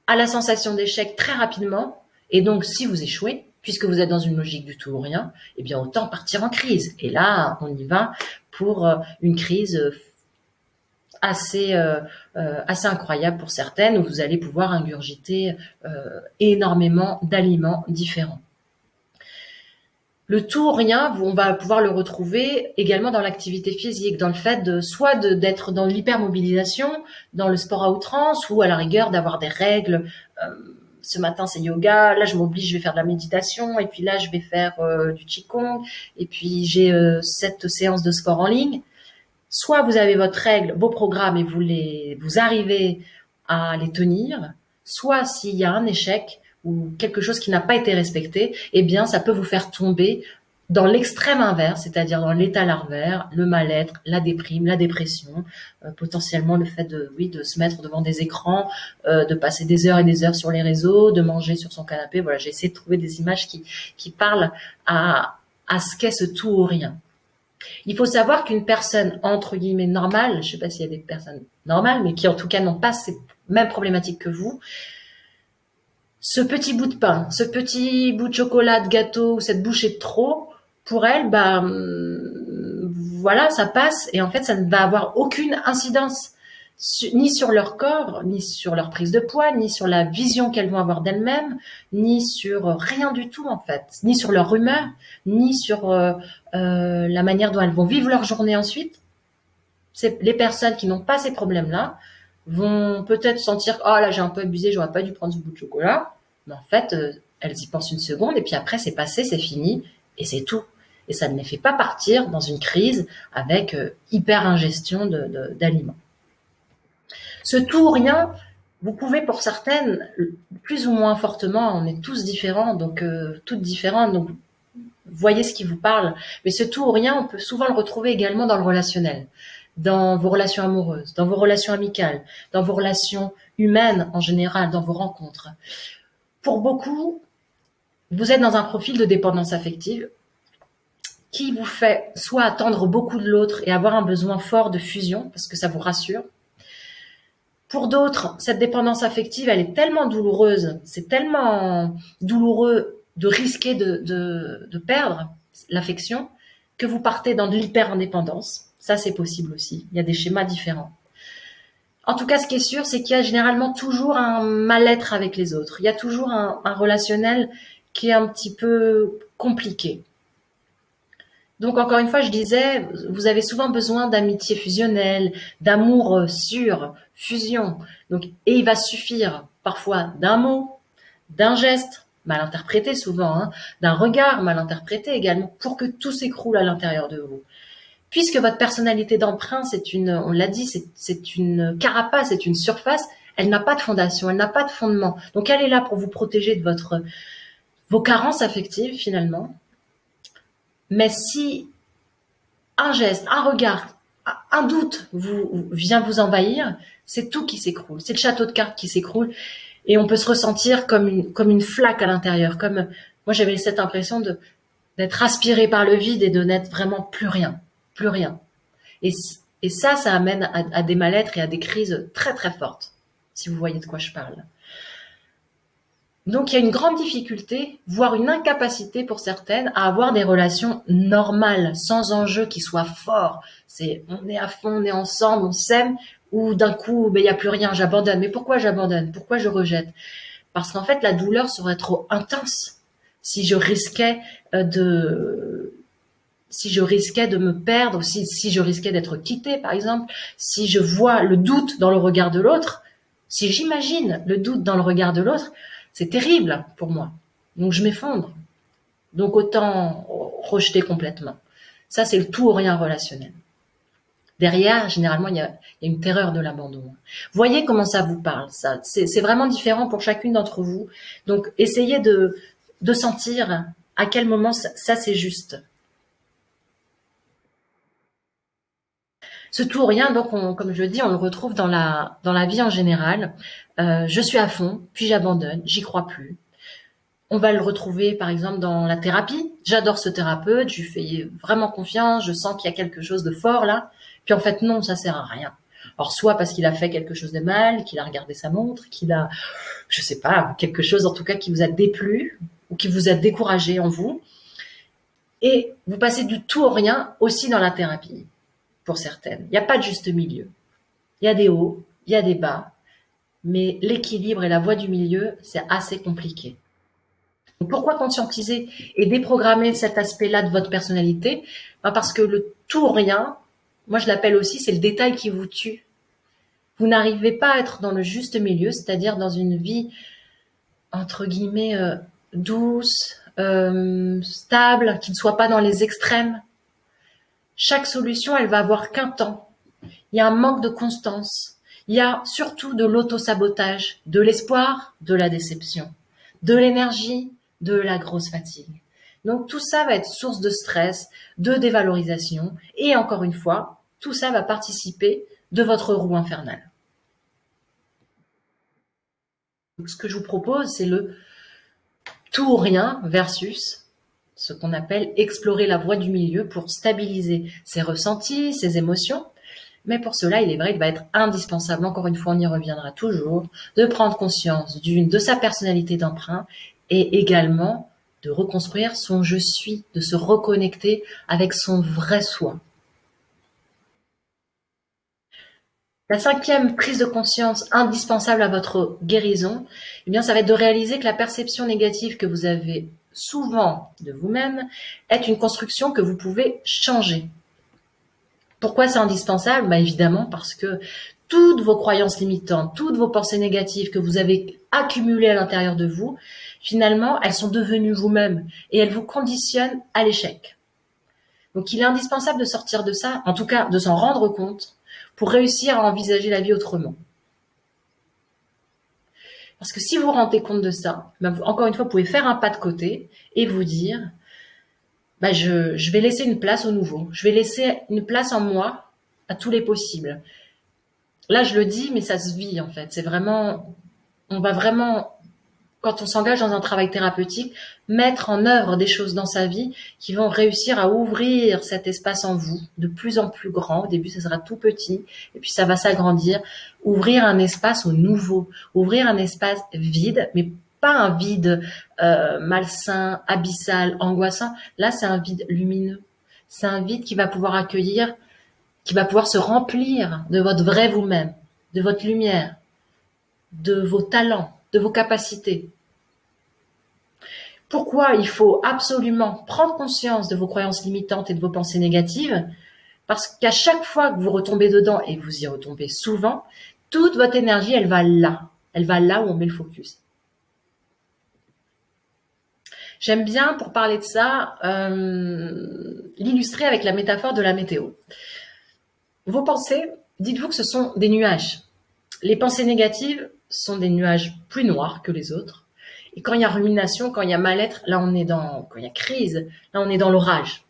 à la sensation d'échec très rapidement. Et donc, si vous échouez, puisque vous êtes dans une logique du tout ou rien, eh bien, autant partir en crise. Et là, on y va pour une crise assez incroyable pour certaines, où vous allez pouvoir ingurgiter énormément d'aliments différents. Le tout ou rien, on va pouvoir le retrouver également dans l'activité physique, dans le fait d'être dans l'hypermobilisation, dans le sport à outrance, ou à la rigueur d'avoir des règles. Ce matin c'est yoga, là je m'oblige, je vais faire de la méditation, et puis là je vais faire du qigong, et puis j'ai 7 séances de sport en ligne. Soit vous avez votre règle, vos programmes, et vous arrivez à les tenir, soit s'il y a un échec ou quelque chose qui n'a pas été respecté, eh bien ça peut vous faire tomber dans l'extrême inverse, c'est-à-dire dans l'état larvaire, le mal-être, la déprime, la dépression, potentiellement le fait de se mettre devant des écrans, de passer des heures et des heures sur les réseaux, de manger sur son canapé. Voilà, j'ai essayé de trouver des images qui parlent à ce qu'est ce tout ou rien. Il faut savoir qu'une personne, entre guillemets, normale, je ne sais pas s'il y a des personnes normales, mais qui en tout cas n'ont pas ces mêmes problématiques que vous, ce petit bout de pain, ce petit bout de chocolat, de gâteau, cette bouchée de trop, pour elle, voilà, ça passe, et en fait, ça ne va avoir aucune incidence, ni sur leur corps, ni sur leur prise de poids, ni sur la vision qu'elles vont avoir d'elles-mêmes, ni sur rien du tout, en fait, ni sur leur humeur, ni sur la manière dont elles vont vivre leur journée ensuite. Les personnes qui n'ont pas ces problèmes-là vont peut-être sentir « Oh là, j'ai un peu abusé, j'aurais pas dû prendre ce bout de chocolat ». Mais en fait, elles y pensent une seconde et puis après, c'est passé, c'est fini et c'est tout. Et ça ne les fait pas partir dans une crise avec hyper ingestion d'aliments. Ce tout ou rien, vous pouvez pour certaines, plus ou moins fortement, on est tous différents, donc toutes différentes, donc voyez ce qui vous parle. Mais ce tout ou rien, on peut souvent le retrouver également dans le relationnel, dans vos relations amoureuses, dans vos relations amicales, dans vos relations humaines en général, dans vos rencontres. Pour beaucoup, vous êtes dans un profil de dépendance affective qui vous fait soit attendre beaucoup de l'autre et avoir un besoin fort de fusion, parce que ça vous rassure. Pour d'autres, cette dépendance affective, elle est tellement douloureuse, c'est tellement douloureux de risquer de perdre l'affection, que vous partez dans de l'hyper-indépendance. Ça, c'est possible aussi. Il y a des schémas différents. En tout cas, ce qui est sûr, c'est qu'il y a généralement toujours un mal-être avec les autres. Il y a toujours un relationnel qui est un petit peu compliqué. Donc, encore une fois, je disais, vous avez souvent besoin d'amitié fusionnelle, d'amour sur fusion. Donc, et il va suffire parfois d'un mot, d'un geste, mal interprété souvent, d'un regard mal interprété également, pour que tout s'écroule à l'intérieur de vous. Puisque votre personnalité d'emprunt, on l'a dit, c'est une carapace, c'est une surface, elle n'a pas de fondation, elle n'a pas de fondement. Donc, elle est là pour vous protéger de vos carences affectives, finalement. Mais si un geste, un regard, un doute vient vous envahir, c'est tout qui s'écroule. C'est le château de cartes qui s'écroule. Et on peut se ressentir comme une flaque à l'intérieur. Moi, j'avais cette impression d'être aspiré par le vide et de n'être vraiment plus rien. Plus rien. Et ça amène à des mal-être et à des crises très très fortes, si vous voyez de quoi je parle. Donc, il y a une grande difficulté, voire une incapacité pour certaines à avoir des relations normales, sans enjeu qui soient forts. C'est on est à fond, on est ensemble, on s'aime, ou d'un coup, ben, il n'y a plus rien, j'abandonne. Mais pourquoi j'abandonne? Pourquoi je rejette? Parce qu'en fait, la douleur serait trop intense si je risquais de me perdre, ou si je risquais d'être quittée, par exemple, si je vois le doute dans le regard de l'autre, si j'imagine le doute dans le regard de l'autre, c'est terrible pour moi. Donc je m'effondre. Donc autant rejeter complètement. Ça, c'est le tout ou rien relationnel. Derrière, généralement, il y a une terreur de l'abandon. Voyez comment ça vous parle. Ça, c'est vraiment différent pour chacune d'entre vous. Donc essayez de sentir à quel moment ça c'est juste. Ce tout ou rien, donc, comme je le dis, on le retrouve dans la vie en général. Je suis à fond, puis j'abandonne, j'y crois plus. On va le retrouver, par exemple, dans la thérapie. J'adore ce thérapeute, je lui fais vraiment confiance, je sens qu'il y a quelque chose de fort là. Puis en fait, non, ça sert à rien. Alors, soit parce qu'il a fait quelque chose de mal, qu'il a regardé sa montre, qu'il a, je sais pas, quelque chose en tout cas qui vous a déplu ou qui vous a découragé en vous. Et vous passez du tout au rien aussi dans la thérapie. Pour certaines. Il n'y a pas de juste milieu. Il y a des hauts, il y a des bas, mais l'équilibre et la voie du milieu, c'est assez compliqué. Donc pourquoi conscientiser et déprogrammer cet aspect-là de votre personnalité? Parce que le tout ou rien, moi je l'appelle aussi, c'est le détail qui vous tue. Vous n'arrivez pas à être dans le juste milieu, c'est-à-dire dans une vie, entre guillemets, douce, stable, qui ne soit pas dans les extrêmes. Chaque solution, elle va avoir qu'un temps. Il y a un manque de constance. Il y a surtout de l'auto-sabotage, de l'espoir, de la déception, de l'énergie, de la grosse fatigue. Donc tout ça va être source de stress, de dévalorisation et encore une fois, tout ça va participer de votre roue infernale. Donc, ce que je vous propose, c'est le tout ou rien versus ce qu'on appelle explorer la voie du milieu pour stabiliser ses ressentis, ses émotions. Mais pour cela, il est vrai qu'il va être indispensable, encore une fois, on y reviendra toujours, de prendre conscience de sa personnalité d'emprunt et également de reconstruire son je suis, de se reconnecter avec son vrai soi. La 5e prise de conscience indispensable à votre guérison, eh bien, ça va être de réaliser que la perception négative que vous avez souvent de vous-même est une construction que vous pouvez changer. Pourquoi c'est indispensable? Bah, évidemment parce que toutes vos croyances limitantes, toutes vos pensées négatives que vous avez accumulées à l'intérieur de vous, finalement, elles sont devenues vous-même et elles vous conditionnent à l'échec. Donc, il est indispensable de sortir de ça, en tout cas de s'en rendre compte pour réussir à envisager la vie autrement. Parce que si vous vous rendez compte de ça, ben encore une fois, vous pouvez faire un pas de côté et vous dire, ben je vais laisser une place au nouveau. Je vais laisser une place en moi à tous les possibles. Là, je le dis, mais ça se vit en fait. C'est vraiment, on va vraiment, quand on s'engage dans un travail thérapeutique, mettre en œuvre des choses dans sa vie qui vont réussir à ouvrir cet espace en vous de plus en plus grand. Au début, ça sera tout petit et puis ça va s'agrandir. Ouvrir un espace au nouveau, ouvrir un espace vide, mais pas un vide malsain, abyssal, angoissant. Là, c'est un vide lumineux. C'est un vide qui va pouvoir accueillir, qui va pouvoir se remplir de votre vrai vous-même, de votre lumière, de vos talents, de vos capacités. Pourquoi il faut absolument prendre conscience de vos croyances limitantes et de vos pensées négatives? Parce qu'à chaque fois que vous retombez dedans, et vous y retombez souvent, toute votre énergie, elle va là. Elle va là où on met le focus. J'aime bien, pour parler de ça, l'illustrer avec la métaphore de la météo. Vos pensées, dites-vous que ce sont des nuages. Les pensées négatives sont des nuages plus noirs que les autres. Et quand il y a rumination, quand il y a mal-être, là on est quand il y a crise, là on est dans l'orage.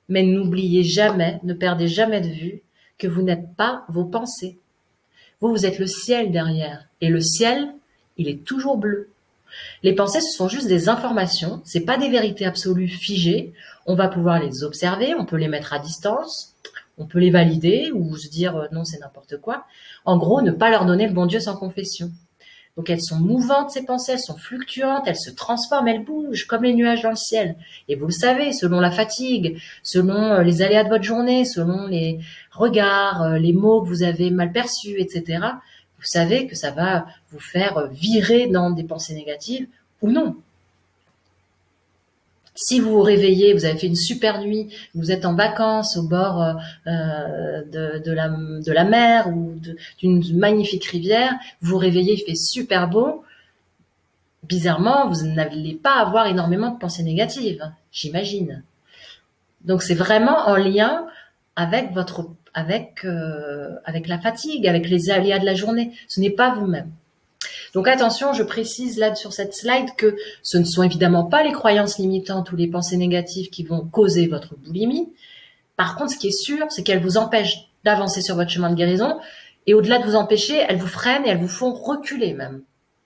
Mais n'oubliez jamais, ne perdez jamais de vue que vous n'êtes pas vos pensées. Vous êtes le ciel derrière. Et le ciel, il est toujours bleu. Les pensées, ce sont juste des informations, c'est pas des vérités absolues figées. On va pouvoir les observer, on peut les mettre à distance, on peut les valider ou se dire non, c'est n'importe quoi. En gros, ne pas leur donner le bon Dieu sans confession. Donc elles sont mouvantes, ces pensées, elles sont fluctuantes, elles se transforment, elles bougent comme les nuages dans le ciel. Et vous le savez, selon la fatigue, selon les aléas de votre journée, selon les regards, les mots que vous avez mal perçus, etc., vous savez que ça va vous faire virer dans des pensées négatives ou non. Si vous vous réveillez, vous avez fait une super nuit, vous êtes en vacances au bord de la mer ou d'une magnifique rivière, vous vous réveillez, il fait super beau, bizarrement, vous n'allez pas avoir énormément de pensées négatives, j'imagine. Donc c'est vraiment en lien avec avec la fatigue, avec les aléas de la journée. Ce n'est pas vous-même. Donc attention, je précise là sur cette slide que ce ne sont évidemment pas les croyances limitantes ou les pensées négatives qui vont causer votre boulimie. Par contre, ce qui est sûr, c'est qu'elles vous empêchent d'avancer sur votre chemin de guérison et au-delà de vous empêcher, elles vous freinent et elles vous font reculer même.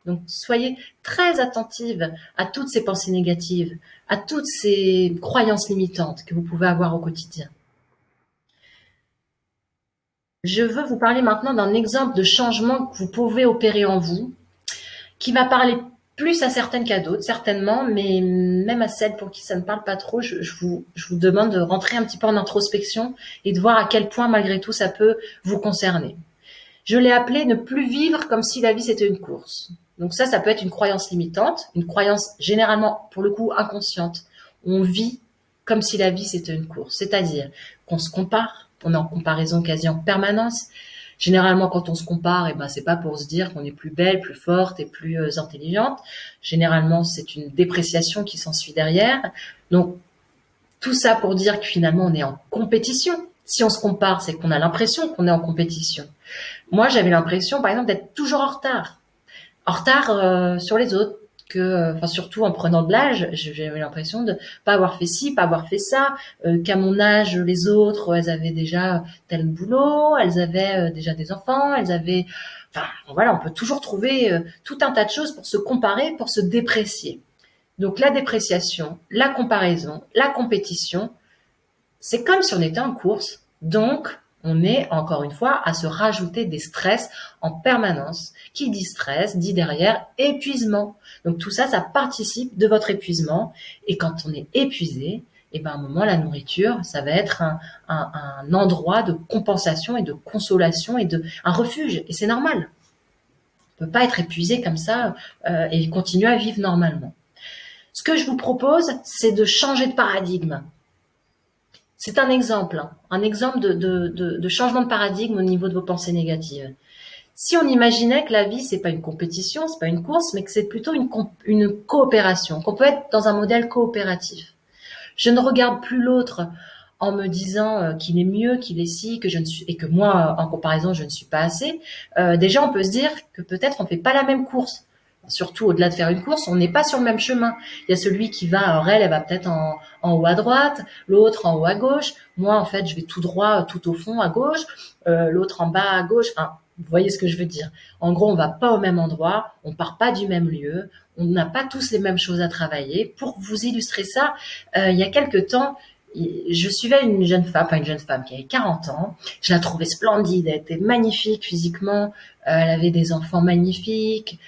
Donc soyez très attentive à toutes ces pensées négatives, à toutes ces croyances limitantes que vous pouvez avoir au quotidien. Je veux vous parler maintenant d'un exemple de changement que vous pouvez opérer en vous, qui va parler plus à certaines qu'à d'autres, certainement, mais même à celles pour qui ça ne parle pas trop, je vous demande de rentrer un petit peu en introspection et de voir à quel point, malgré tout, ça peut vous concerner. Je l'ai appelé « ne plus vivre comme si la vie c'était une course ». Donc ça peut être une croyance limitante, une croyance généralement, pour le coup, inconsciente. On vit comme si la vie c'était une course, c'est-à-dire qu'on se compare, on est en comparaison quasi en permanence. Généralement, quand on se compare, c'est pas pour se dire qu'on est plus belle, plus forte et plus intelligente. Généralement, c'est une dépréciation qui s'ensuit derrière. Donc, tout ça pour dire que finalement, on est en compétition. Si on se compare, c'est qu'on a l'impression qu'on est en compétition. Moi, j'avais l'impression, par exemple, d'être toujours en retard. En retard sur les autres. Surtout en prenant de l'âge, j'avais l'impression de pas avoir fait ci, pas avoir fait ça, qu'à mon âge, les autres, elles avaient déjà tel boulot, elles avaient déjà des enfants, on peut toujours trouver tout un tas de choses pour se comparer, pour se déprécier. Donc la dépréciation, la comparaison, la compétition, c'est comme si on était en course. Donc, on est, encore une fois, à se rajouter des stress en permanence. Qui dit stress, dit derrière épuisement. Donc tout ça, ça participe de votre épuisement. Et quand on est épuisé, à un moment, la nourriture, ça va être un endroit de compensation et de consolation et un refuge. Et c'est normal. On ne peut pas être épuisé comme ça et continuer à vivre normalement. Ce que je vous propose, c'est de changer de paradigme. C'est un exemple de changement de paradigme au niveau de vos pensées négatives. Si on imaginait que la vie, c'est pas une compétition, c'est pas une course, mais que c'est plutôt une coopération, qu'on peut être dans un modèle coopératif. Je ne regarde plus l'autre en me disant qu'il est mieux, qu'il est ci, et que moi, en comparaison, je ne suis pas assez. Déjà, on peut se dire que peut-être on fait pas la même course. Surtout au-delà de faire une course, on n'est pas sur le même chemin. Il y a celui qui va, alors elle va peut-être en haut à droite, l'autre en haut à gauche. Moi, en fait, je vais tout droit, tout au fond à gauche, l'autre en bas à gauche. Enfin, vous voyez ce que je veux dire. En gros, on va pas au même endroit, on part pas du même lieu, on n'a pas tous les mêmes choses à travailler. Pour vous illustrer ça, il y a quelque temps, je suivais une jeune femme qui avait 40 ans. Je la trouvais splendide, elle était magnifique physiquement, elle avait des enfants magnifiques.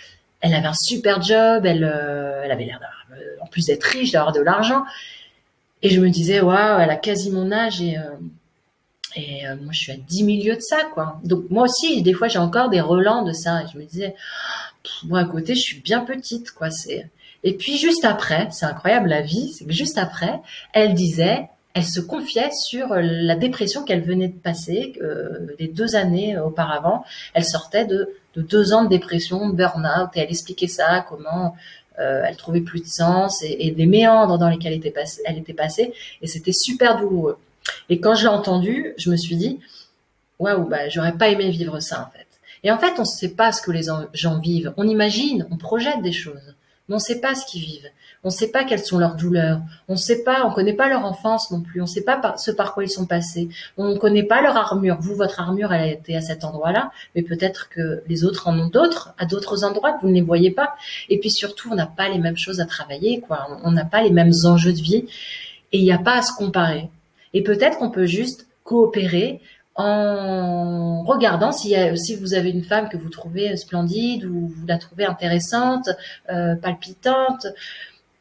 Elle avait un super job, elle avait l'air en plus d'être riche, d'avoir de l'argent. Et je me disais, waouh, elle a quasi mon âge et moi je suis à 10 000 lieues de ça, quoi. Donc moi aussi, des fois j'ai encore des relents de ça. Et je me disais, moi à côté, je suis bien petite, quoi. Et puis juste après, c'est incroyable la vie, c'est que juste après, elle se confiait sur la dépression qu'elle venait de passer les 2 années auparavant. Elle sortait de 2 ans de dépression, de burn-out, et elle expliquait ça, comment elle trouvait plus de sens et des méandres dans lesquels elle était passée, et c'était super douloureux. Et quand je l'ai entendu, je me suis dit, waouh, j'aurais pas aimé vivre ça en fait. Et en fait, on ne sait pas ce que les gens vivent. On imagine, on projette des choses, mais on ne sait pas ce qu'ils vivent. On ne sait pas quelles sont leurs douleurs. On connaît pas leur enfance non plus. On ne sait pas ce par quoi ils sont passés. On ne connaît pas leur armure. Vous, votre armure, elle a été à cet endroit-là, mais peut-être que les autres en ont d'autres, à d'autres endroits que vous ne les voyez pas. Et puis surtout, on n'a pas les mêmes choses à travailler, quoi. On n'a pas les mêmes enjeux de vie, et il n'y a pas à se comparer. Et peut-être qu'on peut juste coopérer en regardant si vous avez une femme que vous trouvez splendide ou vous la trouvez intéressante, palpitante,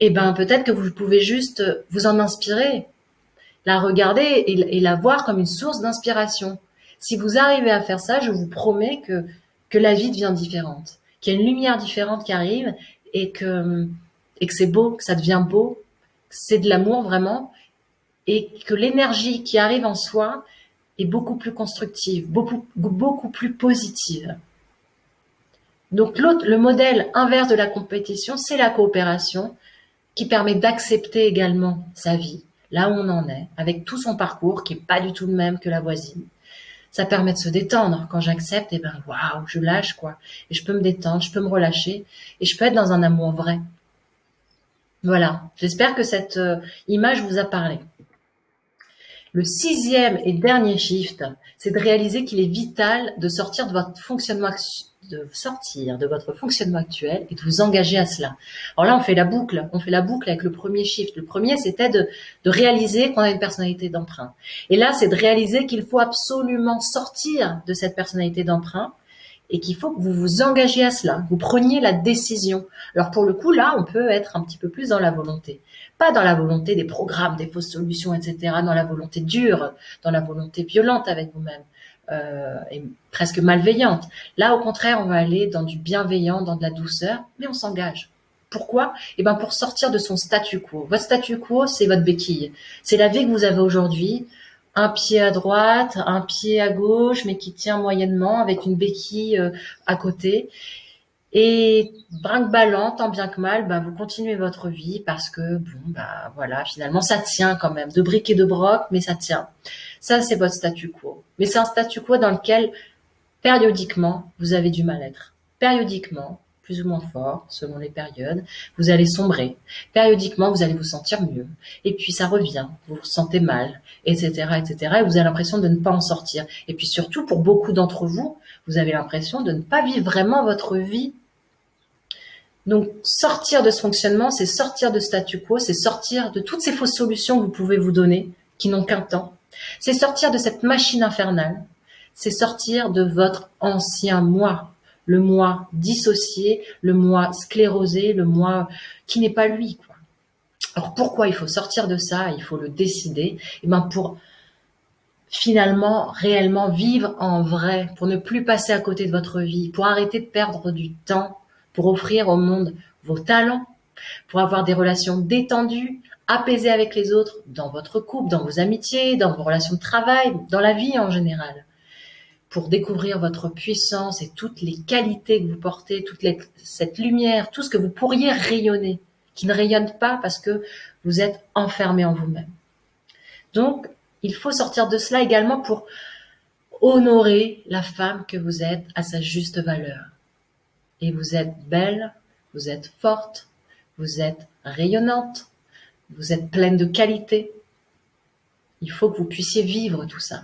et ben peut-être que vous pouvez juste vous en inspirer, la regarder et la voir comme une source d'inspiration. Si vous arrivez à faire ça, je vous promets que la vie devient différente, qu'il y a une lumière différente qui arrive et que c'est beau, que ça devient beau, que c'est de l'amour vraiment, et que l'énergie qui arrive en soi est beaucoup plus constructive, beaucoup plus positive. Donc le modèle inverse de la compétition, c'est la coopération qui permet d'accepter également sa vie, là où on en est, avec tout son parcours qui est pas du tout le même que la voisine. Ça permet de se détendre. Quand j'accepte, waouh, je lâche quoi. Et je peux me détendre, je peux me relâcher et je peux être dans un amour vrai. Voilà. J'espère que cette image vous a parlé. Le 6e et dernier shift, c'est de réaliser qu'il est vital de sortir de votre fonctionnement actuel et de vous engager à cela. Alors là, on fait la boucle avec le premier shift. Le premier, c'était de réaliser qu'on a une personnalité d'emprunt. Et là, c'est de réaliser qu'il faut absolument sortir de cette personnalité d'emprunt et qu'il faut que vous vous engagiez à cela, vous preniez la décision. Alors pour le coup, là, on peut être un petit peu plus dans la volonté. Pas dans la volonté des programmes, des fausses solutions, etc., dans la volonté dure, dans la volonté violente avec vous-même, et presque malveillante. Là, au contraire, on va aller dans du bienveillant, dans de la douceur, mais on s'engage. Pourquoi? Eh ben, pour sortir de son statu quo. Votre statu quo, c'est votre béquille. C'est la vie que vous avez aujourd'hui. Un pied à droite, un pied à gauche, mais qui tient moyennement avec une béquille à côté. Et brinque-ballant, tant bien que mal, bah, vous continuez votre vie parce que, bon, bah, voilà, finalement, ça tient quand même. De briques et de broc, mais ça tient. Ça, c'est votre statu quo. Mais c'est un statu quo dans lequel, périodiquement, vous avez du mal-être. Périodiquement, plus ou moins fort, selon les périodes, vous allez sombrer. Périodiquement, vous allez vous sentir mieux. Et puis, ça revient. Vous vous sentez mal, etc., etc. Et vous avez l'impression de ne pas en sortir. Et puis, surtout, pour beaucoup d'entre vous, vous avez l'impression de ne pas vivre vraiment votre vie. Donc, sortir de ce fonctionnement, c'est sortir de statu quo, c'est sortir de toutes ces fausses solutions que vous pouvez vous donner, qui n'ont qu'un temps. C'est sortir de cette machine infernale. C'est sortir de votre ancien moi. Le moi dissocié, le moi sclérosé, le moi qui n'est pas lui, quoi. Alors, pourquoi il faut sortir de ça? Il faut le décider. Et ben, pour finalement, réellement vivre en vrai, pour ne plus passer à côté de votre vie, pour arrêter de perdre du temps, pour offrir au monde vos talents, pour avoir des relations détendues, apaisées avec les autres, dans votre couple, dans vos amitiés, dans vos relations de travail, dans la vie en général, pour découvrir votre puissance et toutes les qualités que vous portez, cette lumière, tout ce que vous pourriez rayonner, qui ne rayonne pas parce que vous êtes enfermé en vous-même. Donc, il faut sortir de cela également pour honorer la femme que vous êtes à sa juste valeur. Et vous êtes belle, vous êtes forte, vous êtes rayonnante, vous êtes pleine de qualité. Il faut que vous puissiez vivre tout ça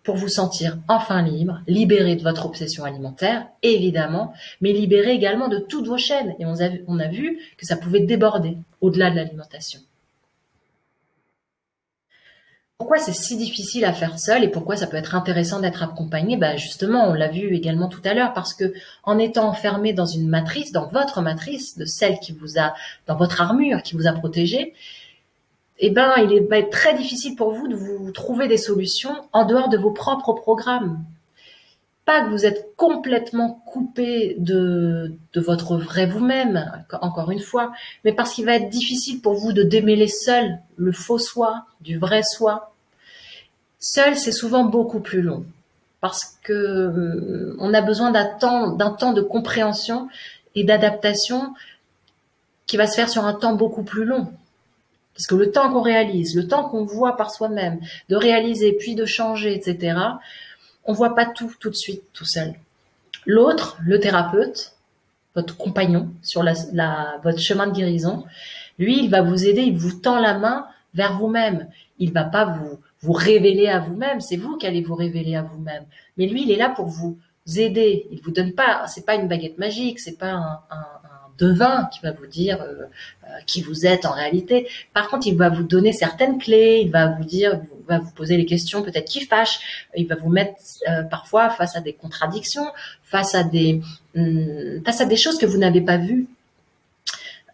pour vous sentir enfin libre, libéré de votre obsession alimentaire, évidemment, mais libéré également de toutes vos chaînes. Et on a vu que ça pouvait déborder au-delà de l'alimentation. Pourquoi c'est si difficile à faire seul et pourquoi ça peut être intéressant d'être accompagné? Bah justement, on l'a vu également tout à l'heure, parce que en étant enfermé dans une matrice, dans votre matrice, de celle qui vous a, dans votre armure qui vous a protégé, eh ben, va être très difficile pour vous de vous trouver des solutions en dehors de vos propres programmes. Pas que vous êtes complètement coupé de votre vrai vous-même, encore une fois, mais parce qu'il va être difficile pour vous de démêler seul le faux soi du vrai soi. Seul, c'est souvent beaucoup plus long parce que on a besoin d'un temps de compréhension et d'adaptation qui va se faire sur un temps beaucoup plus long. Parce que le temps qu'on réalise, le temps qu'on voit par soi-même, de réaliser puis de changer, etc., on voit pas tout de suite, tout seul. L'autre, le thérapeute, votre compagnon sur votre chemin de guérison, lui, il va vous aider, il vous tend la main vers vous-même. Il va pas vous révéler à vous-même, c'est vous qui allez vous révéler à vous-même. Mais lui, il est là pour vous aider. Il vous donne pas, c'est pas une baguette magique, c'est pas un devin qui va vous dire qui vous êtes en réalité. Par contre, il va vous donner certaines clés, il va vous dire, va vous poser les questions peut-être qui fâchent, il va vous mettre parfois face à des contradictions, face à des choses que vous n'avez pas vues.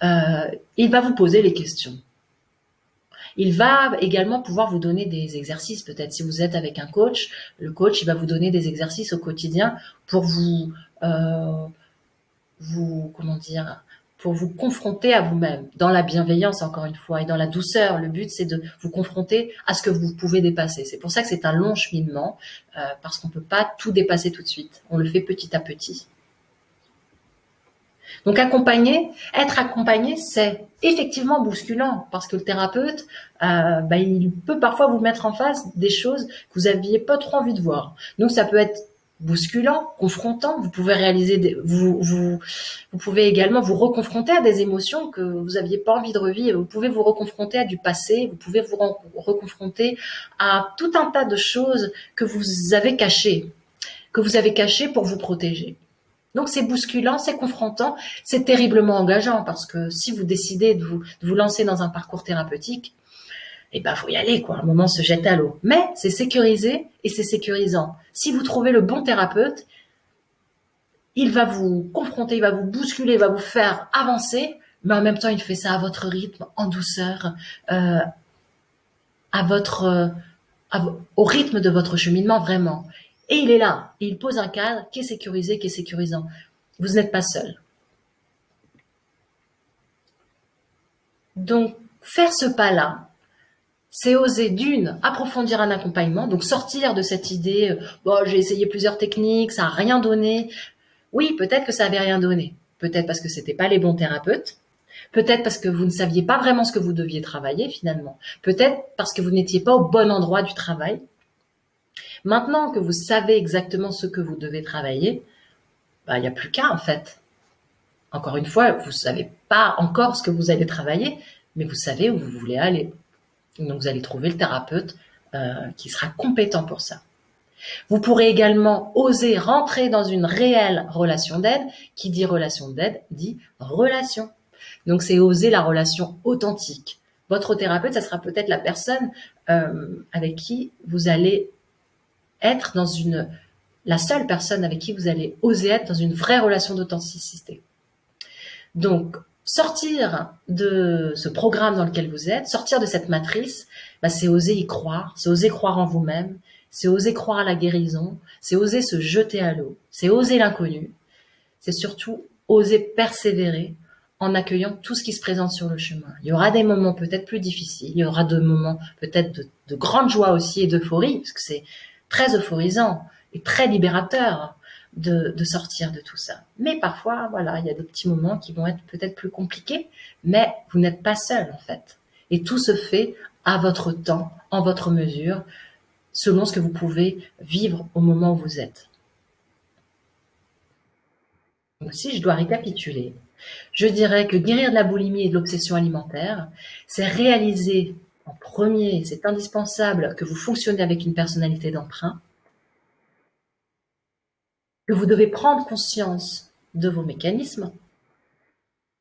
Il va vous poser les questions. Il va également pouvoir vous donner des exercices. Peut-être si vous êtes avec un coach, le coach il va vous donner des exercices au quotidien pour pour vous confronter à vous-même, dans la bienveillance encore une fois et dans la douceur. Le but c'est de vous confronter à ce que vous pouvez dépasser. C'est pour ça que c'est un long cheminement, parce qu'on peut pas tout dépasser tout de suite. On le fait petit à petit. Donc être accompagné, c'est effectivement bousculant parce que le thérapeute, il peut parfois vous mettre en face des choses que vous aviez pas trop envie de voir. Donc ça peut être bousculant, confrontant. Vous pouvez réaliser, vous pouvez également vous reconfronter à des émotions que vous aviez pas envie de revivre. Vous pouvez vous reconfronter à du passé. Vous pouvez vous reconfronter à tout un tas de choses que vous avez cachées pour vous protéger. Donc c'est bousculant, c'est confrontant, c'est terriblement engageant parce que si vous décidez de vous lancer dans un parcours thérapeutique, faut y aller quoi. À un moment se jeter à l'eau. Mais c'est sécurisé et c'est sécurisant. Si vous trouvez le bon thérapeute, il va vous confronter, il va vous bousculer, il va vous faire avancer, mais en même temps il fait ça à votre rythme, en douceur, au rythme de votre cheminement vraiment. Et il est là, et il pose un cadre qui est sécurisé, qui est sécurisant. Vous n'êtes pas seul. Donc, faire ce pas-là, c'est oser approfondir un accompagnement, donc sortir de cette idée, j'ai essayé plusieurs techniques, ça n'a rien donné. Oui, peut-être que ça n'avait rien donné. Peut-être parce que c'était pas les bons thérapeutes. Peut-être parce que vous ne saviez pas vraiment ce que vous deviez travailler finalement. Peut-être parce que vous n'étiez pas au bon endroit du travail. Maintenant que vous savez exactement ce que vous devez travailler, il n'y a plus qu'à en fait. Encore une fois, vous ne savez pas encore ce que vous allez travailler, mais vous savez où vous voulez aller. Donc vous allez trouver le thérapeute qui sera compétent pour ça. Vous pourrez également oser rentrer dans une réelle relation d'aide. Qui dit relation d'aide dit relation. Donc c'est oser la relation authentique. Votre thérapeute, ça sera peut-être la personne avec qui vous allez être la seule personne avec qui vous allez oser être dans une vraie relation d'authenticité. Donc, sortir de ce programme dans lequel vous êtes, sortir de cette matrice, c'est oser y croire, c'est oser croire en vous-même, c'est oser croire à la guérison, c'est oser se jeter à l'eau, c'est oser l'inconnu, c'est surtout oser persévérer en accueillant tout ce qui se présente sur le chemin. Il y aura des moments peut-être plus difficiles, il y aura des moments peut-être de grande joie aussi et d'euphorie, parce que c'est très euphorisant et très libérateur de sortir de tout ça. Mais parfois, il y a des petits moments qui vont être peut-être plus compliqués, mais vous n'êtes pas seul en fait. Et tout se fait à votre temps, en votre mesure, selon ce que vous pouvez vivre au moment où vous êtes. Donc, si je dois récapituler, je dirais que guérir de la boulimie et de l'obsession alimentaire, c'est réaliser en premier, c'est indispensable que vous fonctionnez avec une personnalité d'emprunt, que vous devez prendre conscience de vos mécanismes.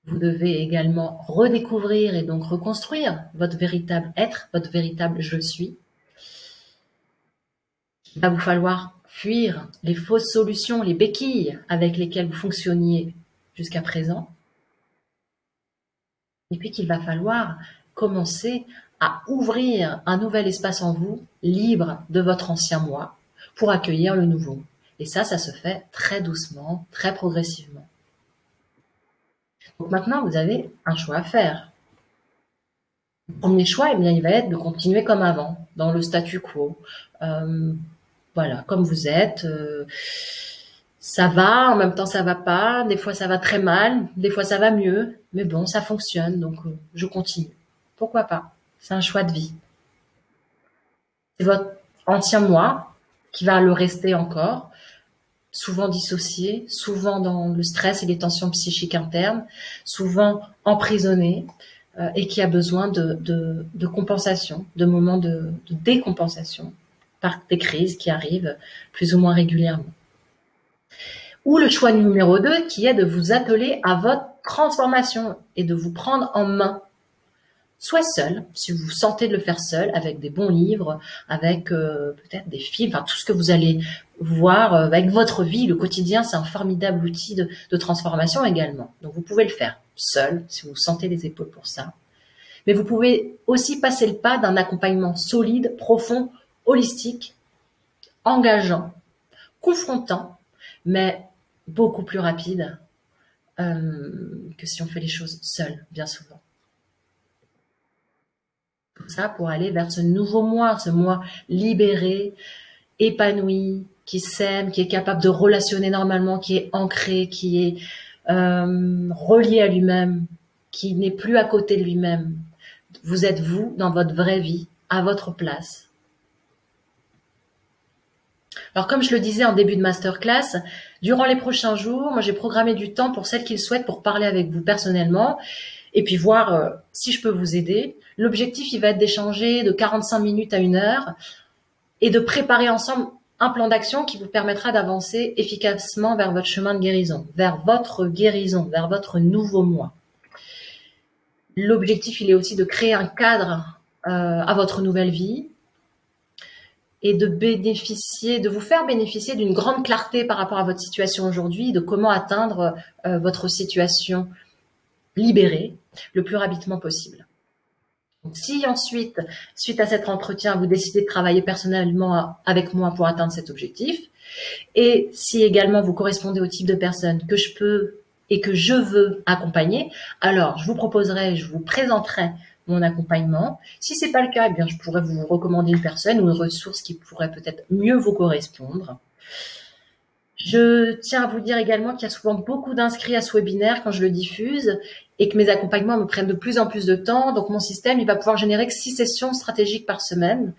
Vous devez également redécouvrir et donc reconstruire votre véritable être, votre véritable je suis. Il va vous falloir fuir les fausses solutions, les béquilles avec lesquelles vous fonctionniez jusqu'à présent. Et puis qu'il va falloir commencer à ouvrir un nouvel espace en vous, libre de votre ancien moi, pour accueillir le nouveau. Et ça se fait très doucement, très progressivement. Donc maintenant, vous avez un choix à faire. Le premier choix, il va être de continuer comme avant, dans le statu quo. Comme vous êtes. Ça va, en même temps ça va pas. Des fois ça va très mal, des fois ça va mieux. Mais bon, ça fonctionne, donc je continue. Pourquoi pas? C'est un choix de vie. C'est votre ancien moi qui va le rester encore, souvent dissocié, souvent dans le stress et les tensions psychiques internes, souvent emprisonné et qui a besoin de compensation, de moments de décompensation par des crises qui arrivent plus ou moins régulièrement. Ou le choix numéro 2 qui est de vous atteler à votre transformation et de vous prendre en main, soit seul, si vous sentez de le faire seul, avec des bons livres, avec peut-être des films, enfin tout ce que vous allez voir avec votre vie. Le quotidien, c'est un formidable outil de transformation également. Donc vous pouvez le faire seul, si vous sentez les épaules pour ça. Mais vous pouvez aussi passer le pas d'un accompagnement solide, profond, holistique, engageant, confrontant, mais beaucoup plus rapide que si on fait les choses seul, bien souvent. Tout ça pour aller vers ce nouveau moi libéré, épanoui, qui s'aime, qui est capable de relationner normalement, qui est ancré, qui est relié à lui-même, qui n'est plus à côté de lui-même. Vous êtes vous dans votre vraie vie, à votre place. Alors comme je le disais en début de masterclass, durant les prochains jours, moi j'ai programmé du temps pour celles qui le souhaitent pour parler avec vous personnellement et puis voir si je peux vous aider. L'objectif, il va être d'échanger de 45 minutes à 1 heure et de préparer ensemble un plan d'action qui vous permettra d'avancer efficacement vers votre chemin de guérison, vers votre nouveau moi. L'objectif, il est aussi de créer un cadre à votre nouvelle vie et de vous faire bénéficier d'une grande clarté par rapport à votre situation aujourd'hui, de comment atteindre votre situation libérée le plus rapidement possible. Donc, si ensuite, suite à cet entretien, vous décidez de travailler personnellement avec moi pour atteindre cet objectif, et si également vous correspondez au type de personne que je peux et que je veux accompagner, alors je vous présenterai mon accompagnement. Si c'est pas le cas, eh bien je pourrais vous recommander une personne ou une ressource qui pourrait peut-être mieux vous correspondre. Je tiens à vous dire également qu'il y a souvent beaucoup d'inscrits à ce webinaire quand je le diffuse et que mes accompagnements me prennent de plus en plus de temps. Donc, mon système, il va pouvoir générer que 6 sessions stratégiques par semaine.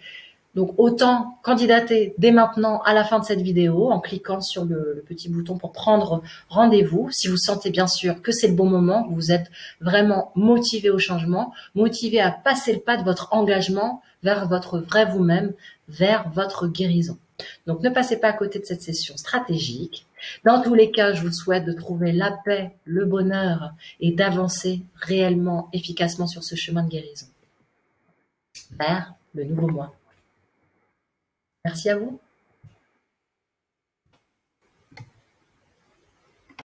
Donc, autant candidater dès maintenant à la fin de cette vidéo en cliquant sur le petit bouton pour prendre rendez-vous. Si vous sentez bien sûr que c'est le bon moment, que vous êtes vraiment motivé au changement, motivé à passer le pas de votre engagement vers votre vrai vous-même, vers votre guérison. Donc, ne passez pas à côté de cette session stratégique. Dans tous les cas, je vous souhaite de trouver la paix, le bonheur et d'avancer réellement, efficacement sur ce chemin de guérison vers le nouveau moi. Merci à vous.